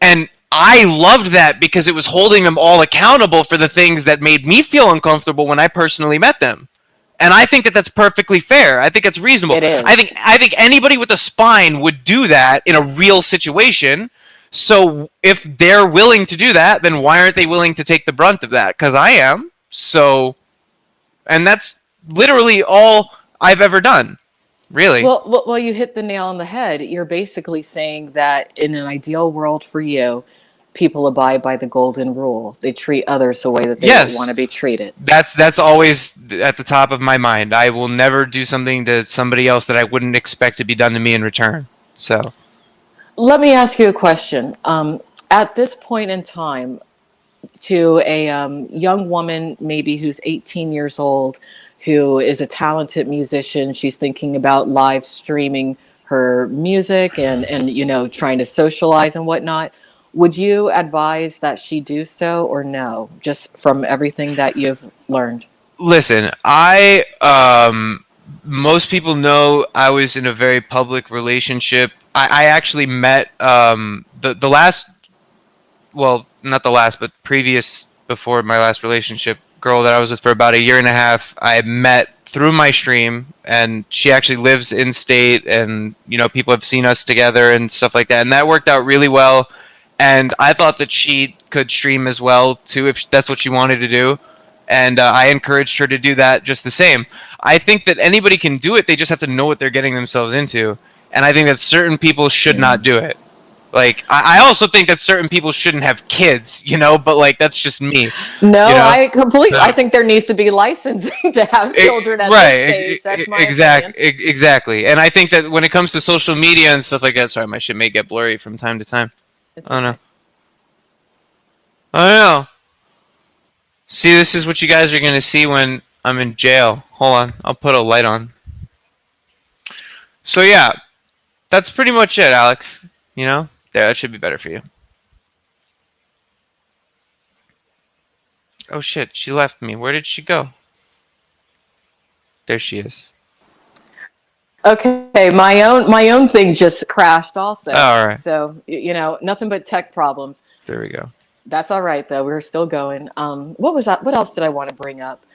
And I loved that because it was holding them all accountable for the things that made me feel uncomfortable when I personally met them. And I think that that's perfectly fair. I think it's reasonable. It I think is. I think anybody with a spine would do that in a real situation. So if they're willing to do that, then why aren't they willing to take the brunt of that? Because I am. So, and that's literally all I've ever done. Really. Well, you hit the nail on the head. You're basically saying that in an ideal world for you, people abide by the golden rule. They treat others the way that they would Yes. want to be treated. That's always at the top of my mind. I will never do something to somebody else that I wouldn't expect to be done to me in return. So, Let me ask you a question. At this point in time, to a young woman, maybe who's 18 years old, who is a talented musician, she's thinking about live streaming her music and trying to socialize and whatnot. Would you advise that she do so or no? Just from everything that you've learned. listen, most people know I was in a very public relationship. I actually met the last, well, not the last, but previous before my last relationship girl that I was with for about a year and a half. I met through my stream, and she actually lives in state, and people have seen us together and stuff like that, and that worked out really well. And I thought that she could stream as well too if that's what she wanted to do, and I encouraged her to do that just the same. I think that anybody can do it. They just have to know what they're getting themselves into. And I think that certain people should not do it. Like, I also think that certain people shouldn't have kids, but like, that's just me, you No, know? I completely. I So, think there needs to be licensing to have children at this right, stage. That's my opinion. exactly. And I think that when it comes to social media and stuff like that, sorry, my shit may get blurry from time to time. It's I don't know. okay. I don't know. See, this is what you guys are gonna see when I'm in jail. Hold on, I'll put a light on. So yeah, that's pretty much it, Alex. There, that should be better for you. Oh shit, she left me. Where did she go? There she is. Okay, my own thing just crashed Oh, also. all right, So nothing but tech problems. there we go. That's all right though. We're still going. What was that? What else did I want to bring up?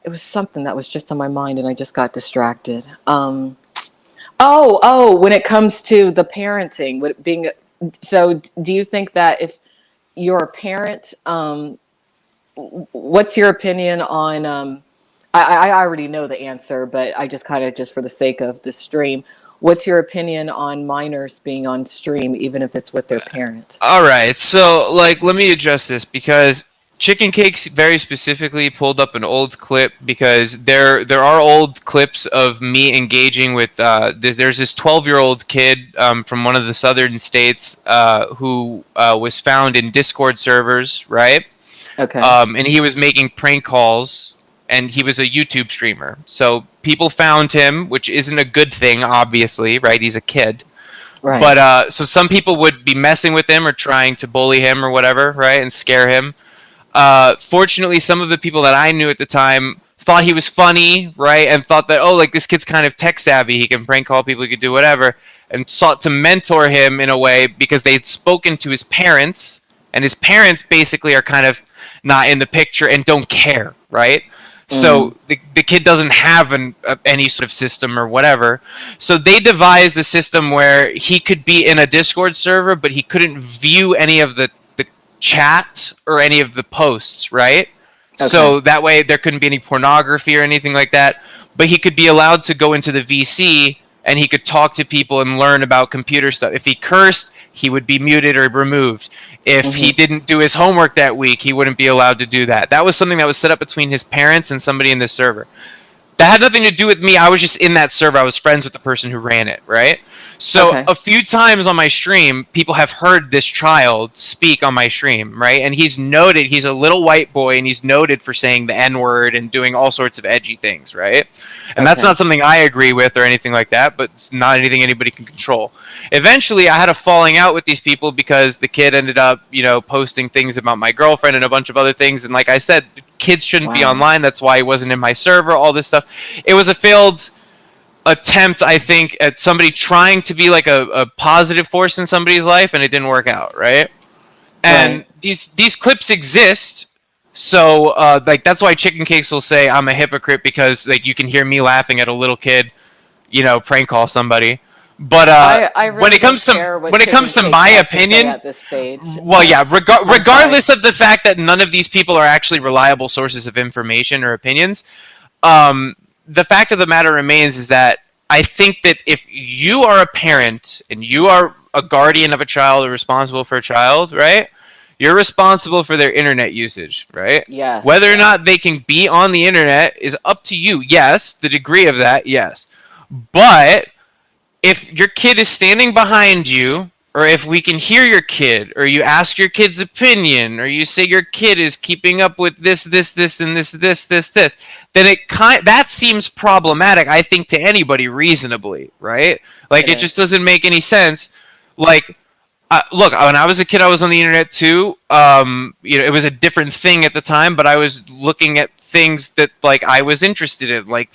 It was something that was just on my mind and I just got distracted. When it comes to the parenting, being so, do you think that if you're a parent, what's your opinion on? I already know the answer, but I just kind of just for the sake of the stream, what's your opinion on minors being on stream, even if it's with their parent? All right, so like, let me address this because Chicken Cakes very specifically pulled up an old clip because there are old clips of me engaging with there's this 12-year-old kid from one of the southern states who was found in Discord servers, right? Okay. And he was making prank calls, and he was a YouTube streamer. So people found him, which isn't a good thing, obviously, right? He's a kid. Right. But so some people would be messing with him or trying to bully him or whatever, right, and scare him. Fortunately, some of the people that I knew at the time thought he was funny, right, and thought that, oh, like, this kid's kind of tech savvy, he can prank call people, he could do whatever, and sought to mentor him in a way because they'd spoken to his parents, and his parents basically are kind of not in the picture and don't care, right? Mm. So the kid doesn't have any sort of system or whatever. So they devised a system where he could be in a Discord server, but he couldn't view any of the chat or any of the posts, right? Okay. So that way there couldn't be any pornography or anything like that. But he could be allowed to go into the VC and he could talk to people and learn about computer stuff. If he cursed, he would be muted or removed. If he Mm-hmm. didn't do his homework that week, he wouldn't be allowed to do that. That was something that was set up between his parents and somebody in the server. That had nothing to do with me. I was just in that server. I was friends with the person who ran it, right? So Okay. a few times on my stream, people have heard this child speak on my stream, right? And he's noted, he's a little white boy, and he's noted for saying the N-word and doing all sorts of edgy things, right? And that's Okay. not something I agree with or anything like that, but it's not anything anybody can control. Eventually, I had a falling out with these people because the kid ended up, posting things about my girlfriend and a bunch of other things. And like I said, kids shouldn't be Wow. online. That's why he wasn't in my server, all this stuff. It was a failed attempt, I think, at somebody trying to be like a positive force in somebody's life, and it didn't work out, right? And Right. these clips exist, so like that's why Chicken Cakes will say I'm a hypocrite because like you can hear me laughing at a little kid, prank call somebody. But I when really it don't comes to care what when it Chicken comes to Cakes my has to say opinion, at this stage. well, yeah, I'm sorry. regardless of the fact that none of these people are actually reliable sources of information or opinions, the fact of the matter remains is that I think that if you are a parent and you are a guardian of a child or responsible for a child, right? You're responsible for their internet usage, right? Yes. Whether or not they can be on the internet is up to you. Yes, the degree of that, yes. But if your kid is standing behind you, or if we can hear your kid, or you ask your kid's opinion, or you say your kid is keeping up with this, and this, then that seems problematic, I think, to anybody reasonably, right? Like, It it just is. doesn't make any sense. Like, look, when I was a kid, I was on the internet too. It was a different thing at the time, but I was looking at things that like I was interested in, like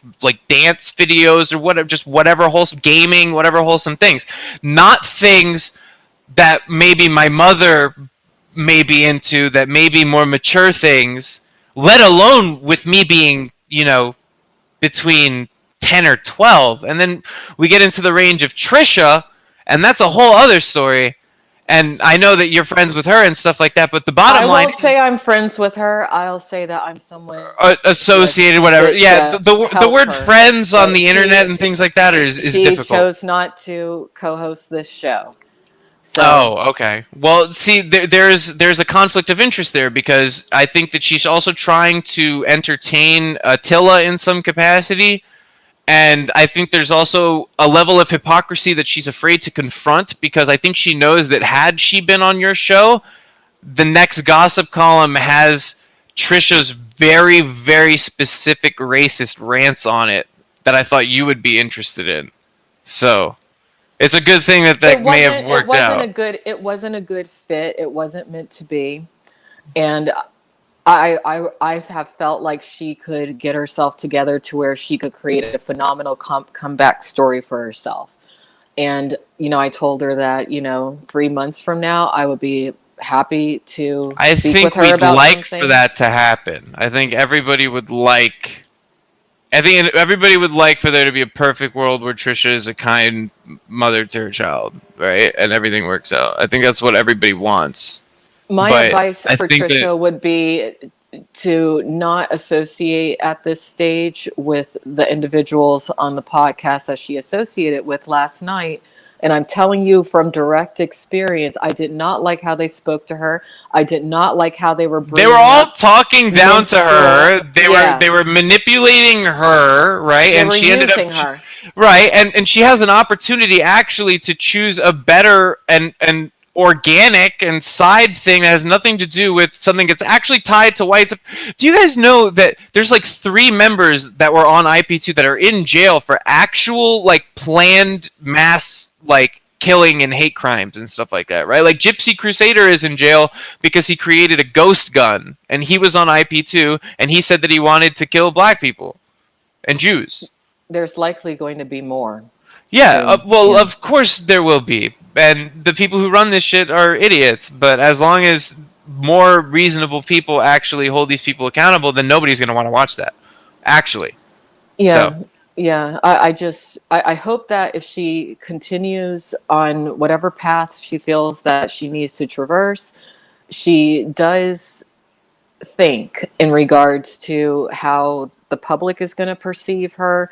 dance videos or whatever, just whatever wholesome gaming, whatever wholesome things, not things that maybe my mother may be into, that may be more mature things. Let alone with me being, between 10 or 12, and then we get into the range of Trisha, and that's a whole other story. and I know that you're friends with her and stuff like that. But the I bottom line won't say I'm friends with her. I'll say that I'm someone associated, whatever. Yeah, the help word her. friends on But the internet and things like that is she difficult. chose not to co-host this show. So Oh, okay. Well, see, there's a conflict of interest there because I think that she's also trying to entertain Attila in some capacity, and I think there's also a level of hypocrisy that she's afraid to confront because I think she knows that had she been on your show, the next gossip column has Trisha's very, very specific racist rants on it that I thought you would be interested in. So it's a good thing that it may have wasn't it worked wasn't out. a good it wasn't a good fit. It wasn't meant to be. And I have felt like she could get herself together to where she could create a phenomenal comeback story for herself. And I told her that 3 months from now I would be happy to I speak with think her we'd about some like for that things. to happen. I think everybody would like. I think everybody would like for there to be a perfect world where Trisha is a kind mother to her child, right? And everything works out. I think that's what everybody wants. My But advice I for think that Trisha would be to not associate at this stage with the individuals on the podcast that she associated with last night. And I'm telling you from direct experience, I did not like how they spoke to her. I did not like how they were they were bringing all up talking down to minstrel. her. They Yeah, were manipulating her, right? they And were she ended up using her. right, and she has an opportunity actually to choose a better and organic and side thing that has nothing to do with something that's actually tied to whites. Do you guys know that there's like 3 members that were on IP2 that are in jail for actual like planned mass like killing and hate crimes and stuff like that, right? Like Gypsy Crusader is in jail because he created a ghost gun and he was on IP2 and he said that he wanted to kill black people and Jews. There's likely going to be more. Yeah, So, well, yeah. of course there will be. And the people who run this shit are idiots, but as long as more reasonable people actually hold these people accountable, then nobody's going to want to watch that. Actually. So, Yeah, yeah. I hope that if she continues on whatever path she feels that she needs to traverse, she does think in regards to how the public is going to perceive her.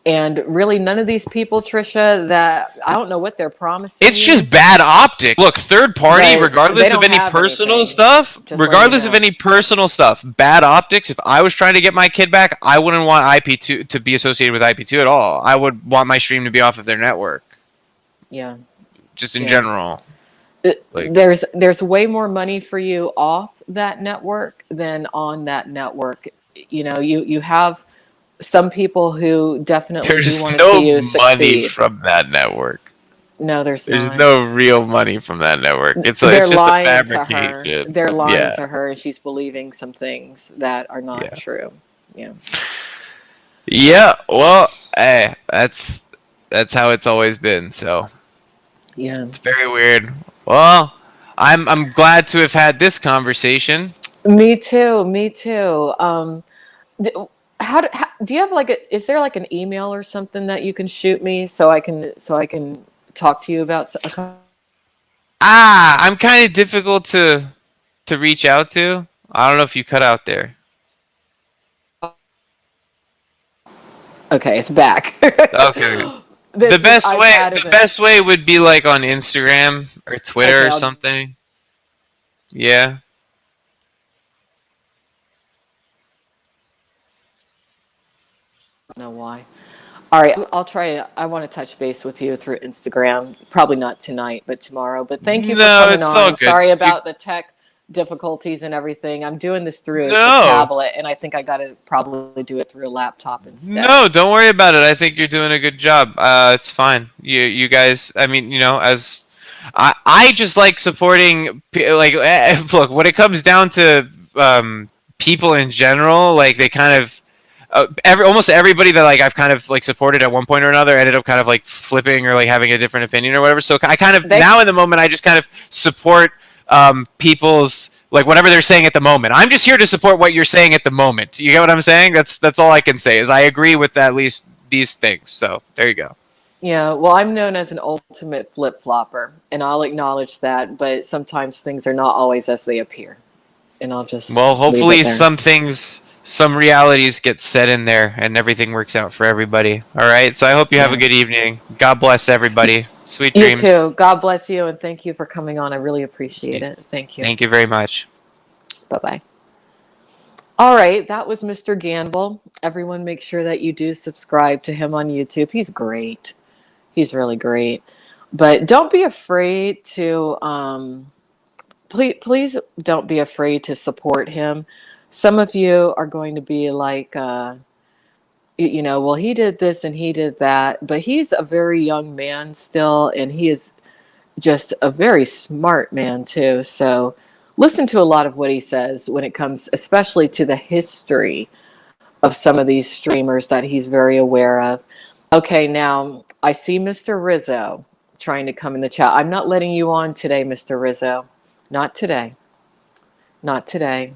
And really, none of these people, Trisha, that I don't know what they're promising it's you, just bad optics. Look, third party, but they regardless of don't any have personal anything. stuff, Just letting you know. bad optics. If I was trying to get my kid back, I wouldn't want IP2 to be associated with IP2 at all. I would want my stream to be off of their network, Yeah, just in yeah. general. Like, There's way more money for you off that network than on that network. You have some people who definitely do there's want to no see you money succeed. from that network. No, there's There's not. no real money from that network. It's They're just a lying to her. fabrication. They're lying Yeah, to her, and she's believing some things that are not yeah, true. Yeah. yeah. Well, hey, that's how it's always been. So Yeah. it's very weird. Well, I'm glad to have had this conversation. Me too. Me too. d- do you have like is there like an email or something that you can shoot me so I can talk to you about a couple? I'm kind of difficult to reach out to. I don't know if you cut out there. Okay, it's back. Okay. This is iPad The isn't best way would be like on Instagram or Twitter okay. or I'll something. Yeah. know why. All right, I'll try. I want to touch base with you through Instagram. Probably not tonight, but tomorrow. But thank you for No, coming it's on. all I'm good. sorry about the tech difficulties and everything. I'm doing this through a No. tablet, and I think I got to probably do it through a laptop instead. No, don't worry about it. I think you're doing a good job. It's fine. You guys. I mean, as I just like supporting. Like, look, when it comes down to people in general, like they kind of. Almost everybody that like I've kind of like supported at one point or another ended up kind of like flipping or like having a different opinion or whatever. So I kind of They now in the moment I just kind of support people's like whatever they're saying at the moment. I'm just here to support what you're saying at the moment. You get what I'm saying? That's all I can say is I agree with at least these things. So there you go. Yeah, well, I'm known as an ultimate flip-flopper, and I'll acknowledge that, but sometimes things are not always as they appear, and I'll just Well, leave it hopefully there. some things, some realities get set in there and everything works out for everybody. All right. So I hope you have a Yeah. good evening. God bless everybody. Sweet You dreams. too. God bless you, and thank you for coming on. I really appreciate it. Thank you. Thank you very much. Bye-bye. All right, that was Mr. Gamble. Everyone make sure that you do subscribe to him on YouTube. He's great. He's really great. But don't be afraid to please don't be afraid to support him. Some of you are going to be like well, he did this and he did that, but he's a very young man still, and he is just a very smart man too. So listen to a lot of what he says when it comes especially to the history of some of these streamers that he's very aware of. Okay, now I see Mr. Rizzo trying to come in the chat. I'm not letting you on today, Mr. Rizzo. Not today. Not today.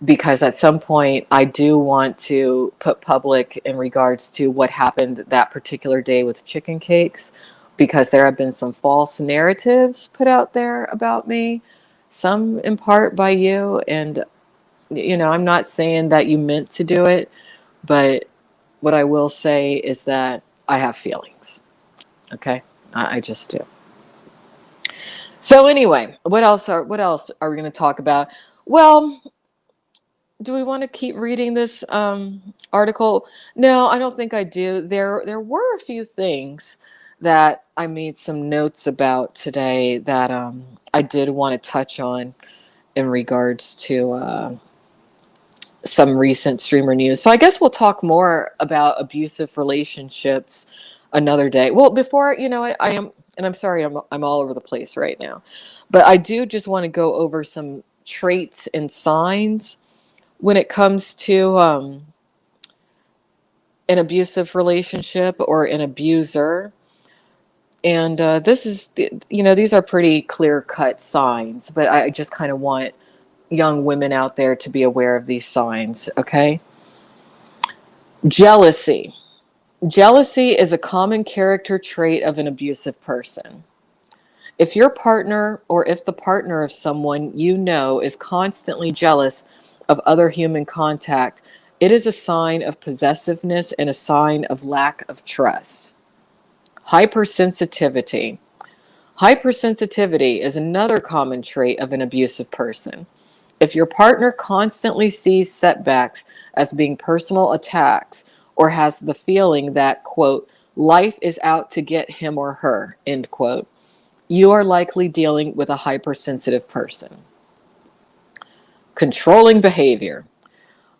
Because at some point I do want to put public in regards to what happened that particular day with chicken cakes, because there have been some false narratives put out there about me, some in part by you. And, I'm not saying that you meant to do it, but what I will say is that I have feelings. Okay? I just do. So anyway, what else are we going to talk about? Well, do we want to keep reading this article? No, I don't think I do. There were a few things that I made some notes about today that I did want to touch on in regards to some recent streamer news. So I guess we'll talk more about abusive relationships another day. Well, before, I am, and I'm sorry, I'm all over the place right now, but I do just want to go over some traits and signs when it comes to an abusive relationship or an abuser. And these are pretty clear cut signs, but I just kind of want young women out there to be aware of these signs. Okay. Jealousy. Jealousy is a common character trait of an abusive person. If your partner, or if the partner of someone you know, is constantly jealous of other human contact, it is a sign of possessiveness and a sign of lack of trust. Hypersensitivity. Hypersensitivity is another common trait of an abusive person. If your partner constantly sees setbacks as being personal attacks, or has the feeling that, quote, life is out to get him or her, end quote, you are likely dealing with a hypersensitive person. Controlling behavior.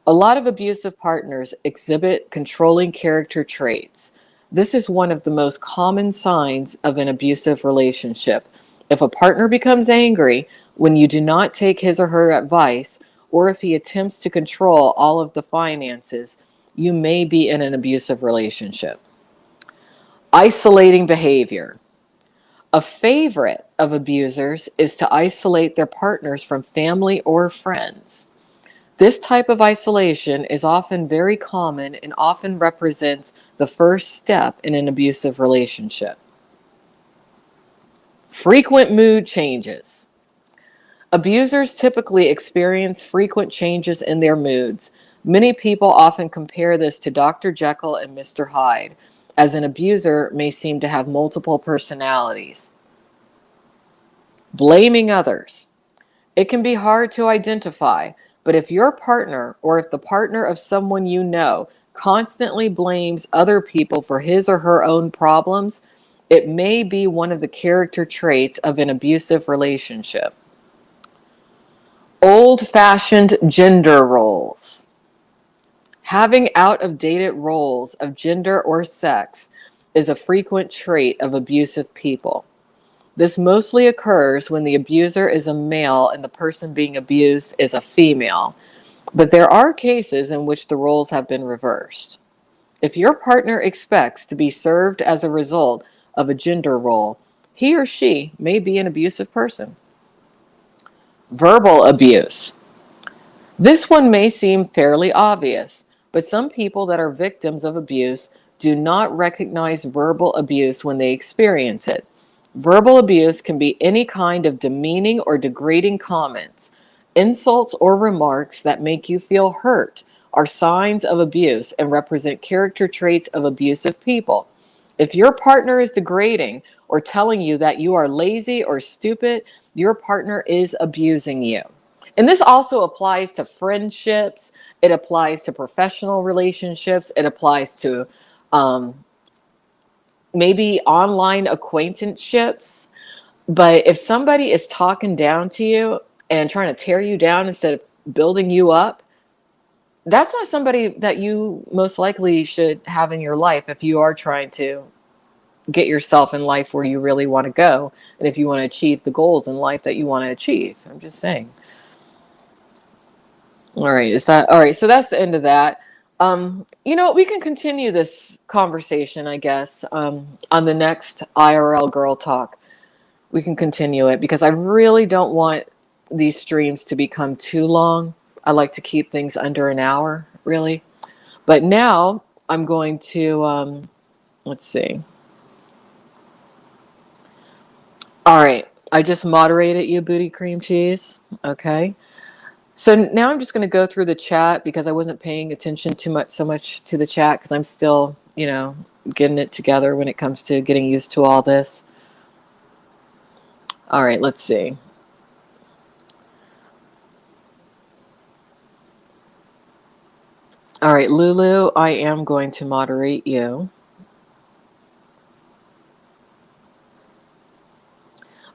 A lot of abusive partners exhibit controlling character traits. This is one of the most common signs of an abusive relationship. If a partner becomes angry when you do not take his or her advice, or if he attempts to control all of the finances, you may be in an abusive relationship. Isolating behavior. A favorite of abusers is to isolate their partners from family or friends. This type of isolation is often very common and often represents the first step in an abusive relationship. Frequent mood changes. Abusers typically experience frequent changes in their moods. Many people often compare this to Dr. Jekyll and Mr. Hyde, as an abuser may seem to have multiple personalities. Blaming others. It can be hard to identify, but if your partner, or if the partner of someone you know, constantly blames other people for his or her own problems, it may be one of the character traits of an abusive relationship. Old-fashioned gender roles. Having out-of-date roles of gender or sex is a frequent trait of abusive people. This mostly occurs when the abuser is a male and the person being abused is a female, but there are cases in which the roles have been reversed. If your partner expects to be served as a result of a gender role, he or she may be an abusive person. Verbal abuse. This one may seem fairly obvious, but some people that are victims of abuse do not recognize verbal abuse when they experience it. Verbal abuse can be any kind of demeaning or degrading comments. Insults or remarks that make you feel hurt are signs of abuse and represent character traits of abusive people. If your partner is degrading or telling you that you are lazy or stupid, your partner is abusing you. And this also applies to friendships, it applies to professional relationships, it applies to um, maybe online acquaintanceships. But if somebody is talking down to you and trying to tear you down instead of building you up, that's not somebody that you most likely should have in your life if you are trying to get yourself in life where you really want to go, and if you want to achieve the goals in life that you want to achieve. I'm just saying. All right, is that all right? So that's the end of that. You know, we can continue this conversation, I guess, on the next IRL Girl Talk. We can continue it because I really don't want these streams to become too long. I like to keep things under an hour, really. But now I'm going to, let's see. All right, I just moderated you, Booty Cream Cheese. Okay. So now I'm just going to go through the chat because I wasn't paying attention so much to the chat because I'm still, you know, getting it together when it comes to getting used to all this. All right, let's see. All right, Lulu, I am going to moderate you.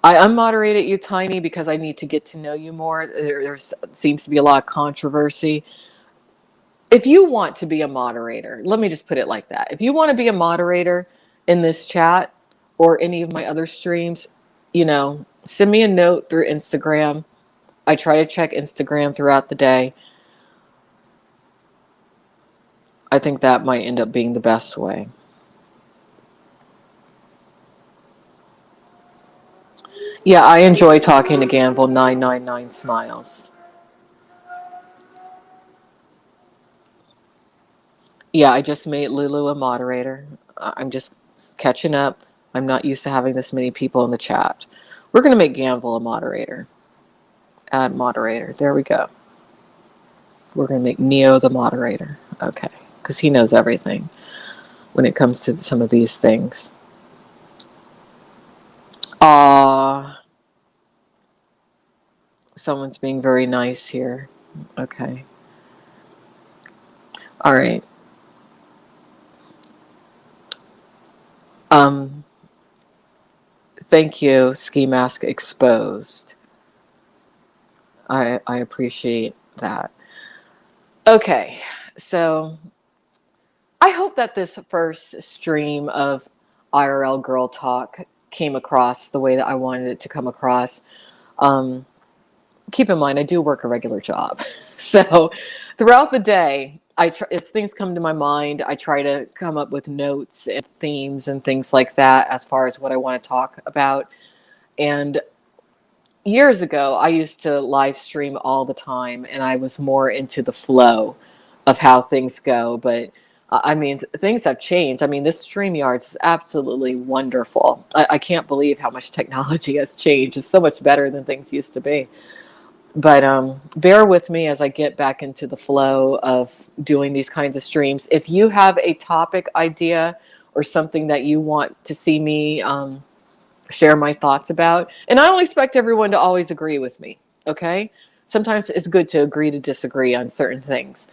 I unmoderated you, Tiny, because I need to get to know you more. There seems to be a lot of controversy. If you want to be a moderator, let me just put it like that. If you want to be a moderator in this chat or any of my other streams, you know, send me a note through Instagram. I try to check Instagram throughout the day. I think that might end up being the best way. Yeah, I enjoy talking to Gamble 999 Smiles. Yeah, I just made Lulu a moderator. I'm just catching up. I'm not used to having this many people in the chat. We're going to make Gamble a moderator. Add moderator. There we go. We're going to make Neo the moderator. Okay. Because he knows everything when it comes to some of these things. Someone's being very nice here. Okay. All right. Thank you, Ski Mask Exposed. I appreciate that. Okay, so I hope that this first stream of IRL Girl Talk came across the way that I wanted it to come across. Keep in mind, I do work a regular job. So throughout the day, as things come to my mind, I try to come up with notes and themes and things like that as far as what I want to talk about. And years ago, I used to live stream all the time, and I was more into the flow of how things go. But I mean, things have changed. I mean, this StreamYard is absolutely wonderful. I can't believe how much technology has changed. It's so much better than things used to be. But bear with me as I get back into the flow of doing these kinds of streams. If you have a topic idea or something that you want to see me share my thoughts about, and I don't expect everyone to always agree with me, okay? Sometimes it's good to agree to disagree on certain things.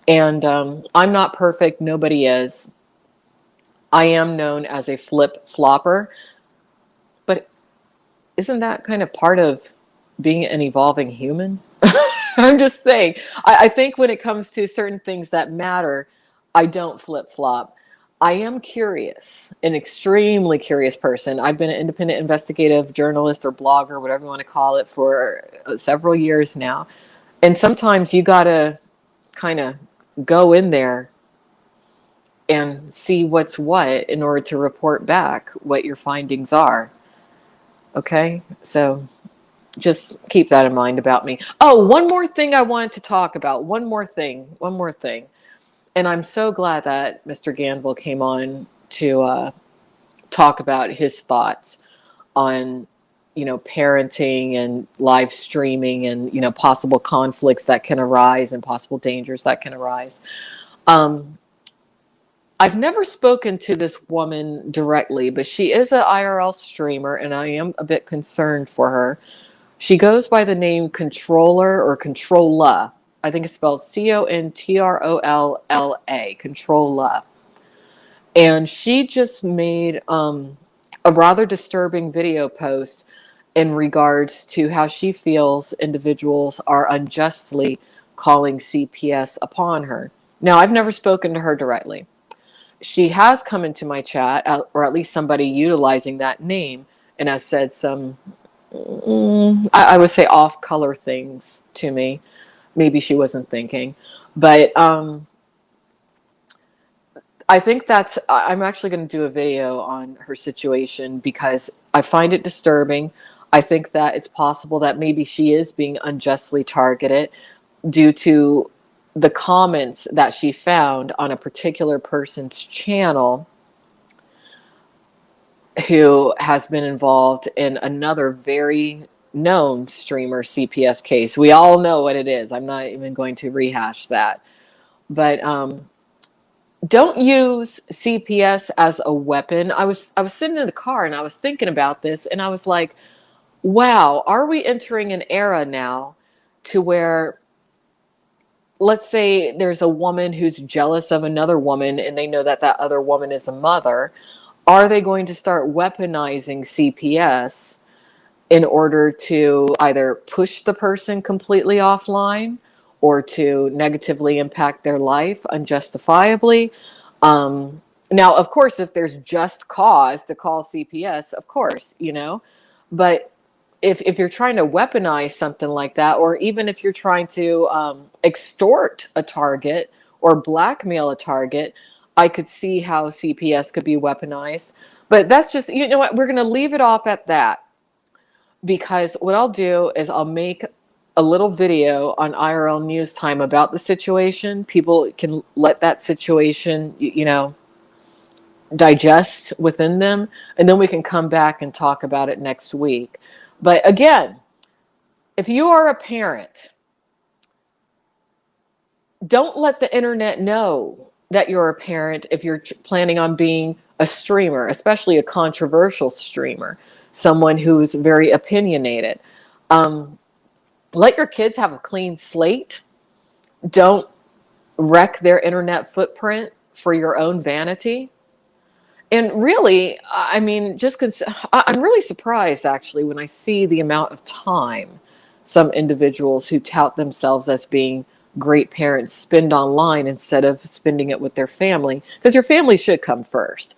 And I'm not perfect. Nobody is. I am known as a flip flopper. But isn't that kind of part of being an evolving human? I'm just saying. I think when it comes to certain things that matter, I don't flip flop. I am curious, an extremely curious person. I've been an independent investigative journalist or blogger, whatever you want to call it, for several years now. And sometimes you got to kind of go in there and see what's what in order to report back what your findings are. Okay? So just keep that in mind about me. Oh, one more thing I wanted to talk about. One more thing. And I'm so glad that Mr. Ganville came on to talk about his thoughts on, parenting and live streaming and, possible conflicts that can arise and possible dangers that can arise. Um, I've never spoken to this woman directly, but she is an IRL streamer, and I am a bit concerned for her. She goes by the name Controller or Controlla. I think it's spelled Controlla, Controlla. And she just made a rather disturbing video post in regards to how she feels individuals are unjustly calling CPS upon her. Now, I've never spoken to her directly. She has come into my chat, or at least somebody utilizing that name, and has said some, I would say, off color things to me. Maybe she wasn't thinking. But I think I'm actually going to do a video on her situation because I find it disturbing. I think that it's possible that maybe she is being unjustly targeted due to the comments that she found on a particular person's channel who has been involved in another very known streamer CPS case. We all know what it is. I'm not even going to rehash that. But don't use CPS as a weapon. I was sitting in the car and I was thinking about this and I was like, wow, are we entering an era now to where, let's say there's a woman who's jealous of another woman and they know that that other woman is a mother. Are they going to start weaponizing CPS in order to either push the person completely offline or to negatively impact their life unjustifiably? Now, of course, if there's just cause to call CPS, of course, but if you're trying to weaponize something like that, or even if you're trying to extort a target or blackmail a target, I could see how CPS could be weaponized. But that's just, you know what, we're going to leave it off at that, because what I'll do is I'll make a little video on IRL News Time about the situation. People can let that situation, digest within them, and then we can come back and talk about it next week. But again, if you are a parent, don't let the internet know that you're a parent if you're planning on being a streamer, especially a controversial streamer, someone who's very opinionated. Let your kids have a clean slate. Don't wreck their internet footprint for your own vanity. And really, I mean, I'm really surprised actually when I see the amount of time some individuals who tout themselves as being great parents spend online instead of spending it with their family, because your family should come first.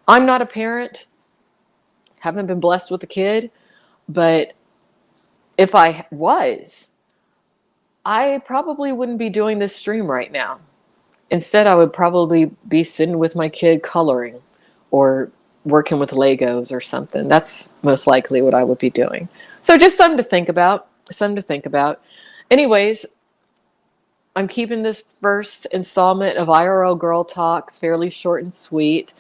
I'm not a parent, haven't been blessed with a kid, but if I was, I probably wouldn't be doing this stream right now. Instead, I would probably be sitting with my kid coloring or working with Legos or something. That's most likely what I would be doing. So just something to think about. Something to think about. Anyways, I'm keeping this first installment of IRL Girl Talk fairly short and sweet.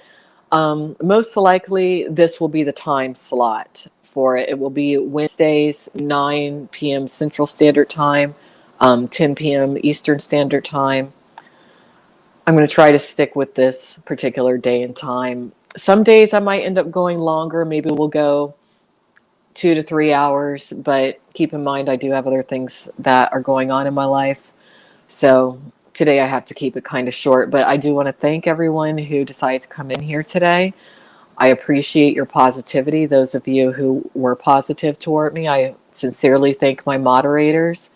Most likely, this will be the time slot for it. It will be Wednesdays, 9 p.m. Central Standard Time, 10 p.m. Eastern Standard Time. I'm going to try to stick with this particular day and time. Some days I might end up going longer. Maybe we'll go 2 to 3 hours, but keep in mind I do have other things that are going on in my life. So today I have to keep it kind of short, but I do want to thank everyone who decided to come in here today. I appreciate your positivity. Those of you who were positive toward me, I sincerely thank my moderators,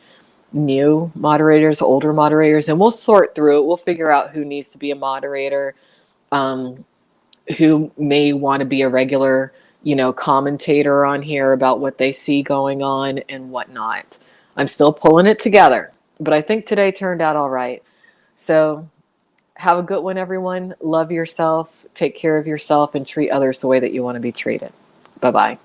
new moderators, older moderators, and we'll sort through it. We'll figure out who needs to be a moderator, who may want to be a regular, commentator on here about what they see going on and whatnot. I'm still pulling it together, but I think today turned out all right. So have a good one, everyone. Love yourself, take care of yourself, and treat others the way that you want to be treated. Bye-bye.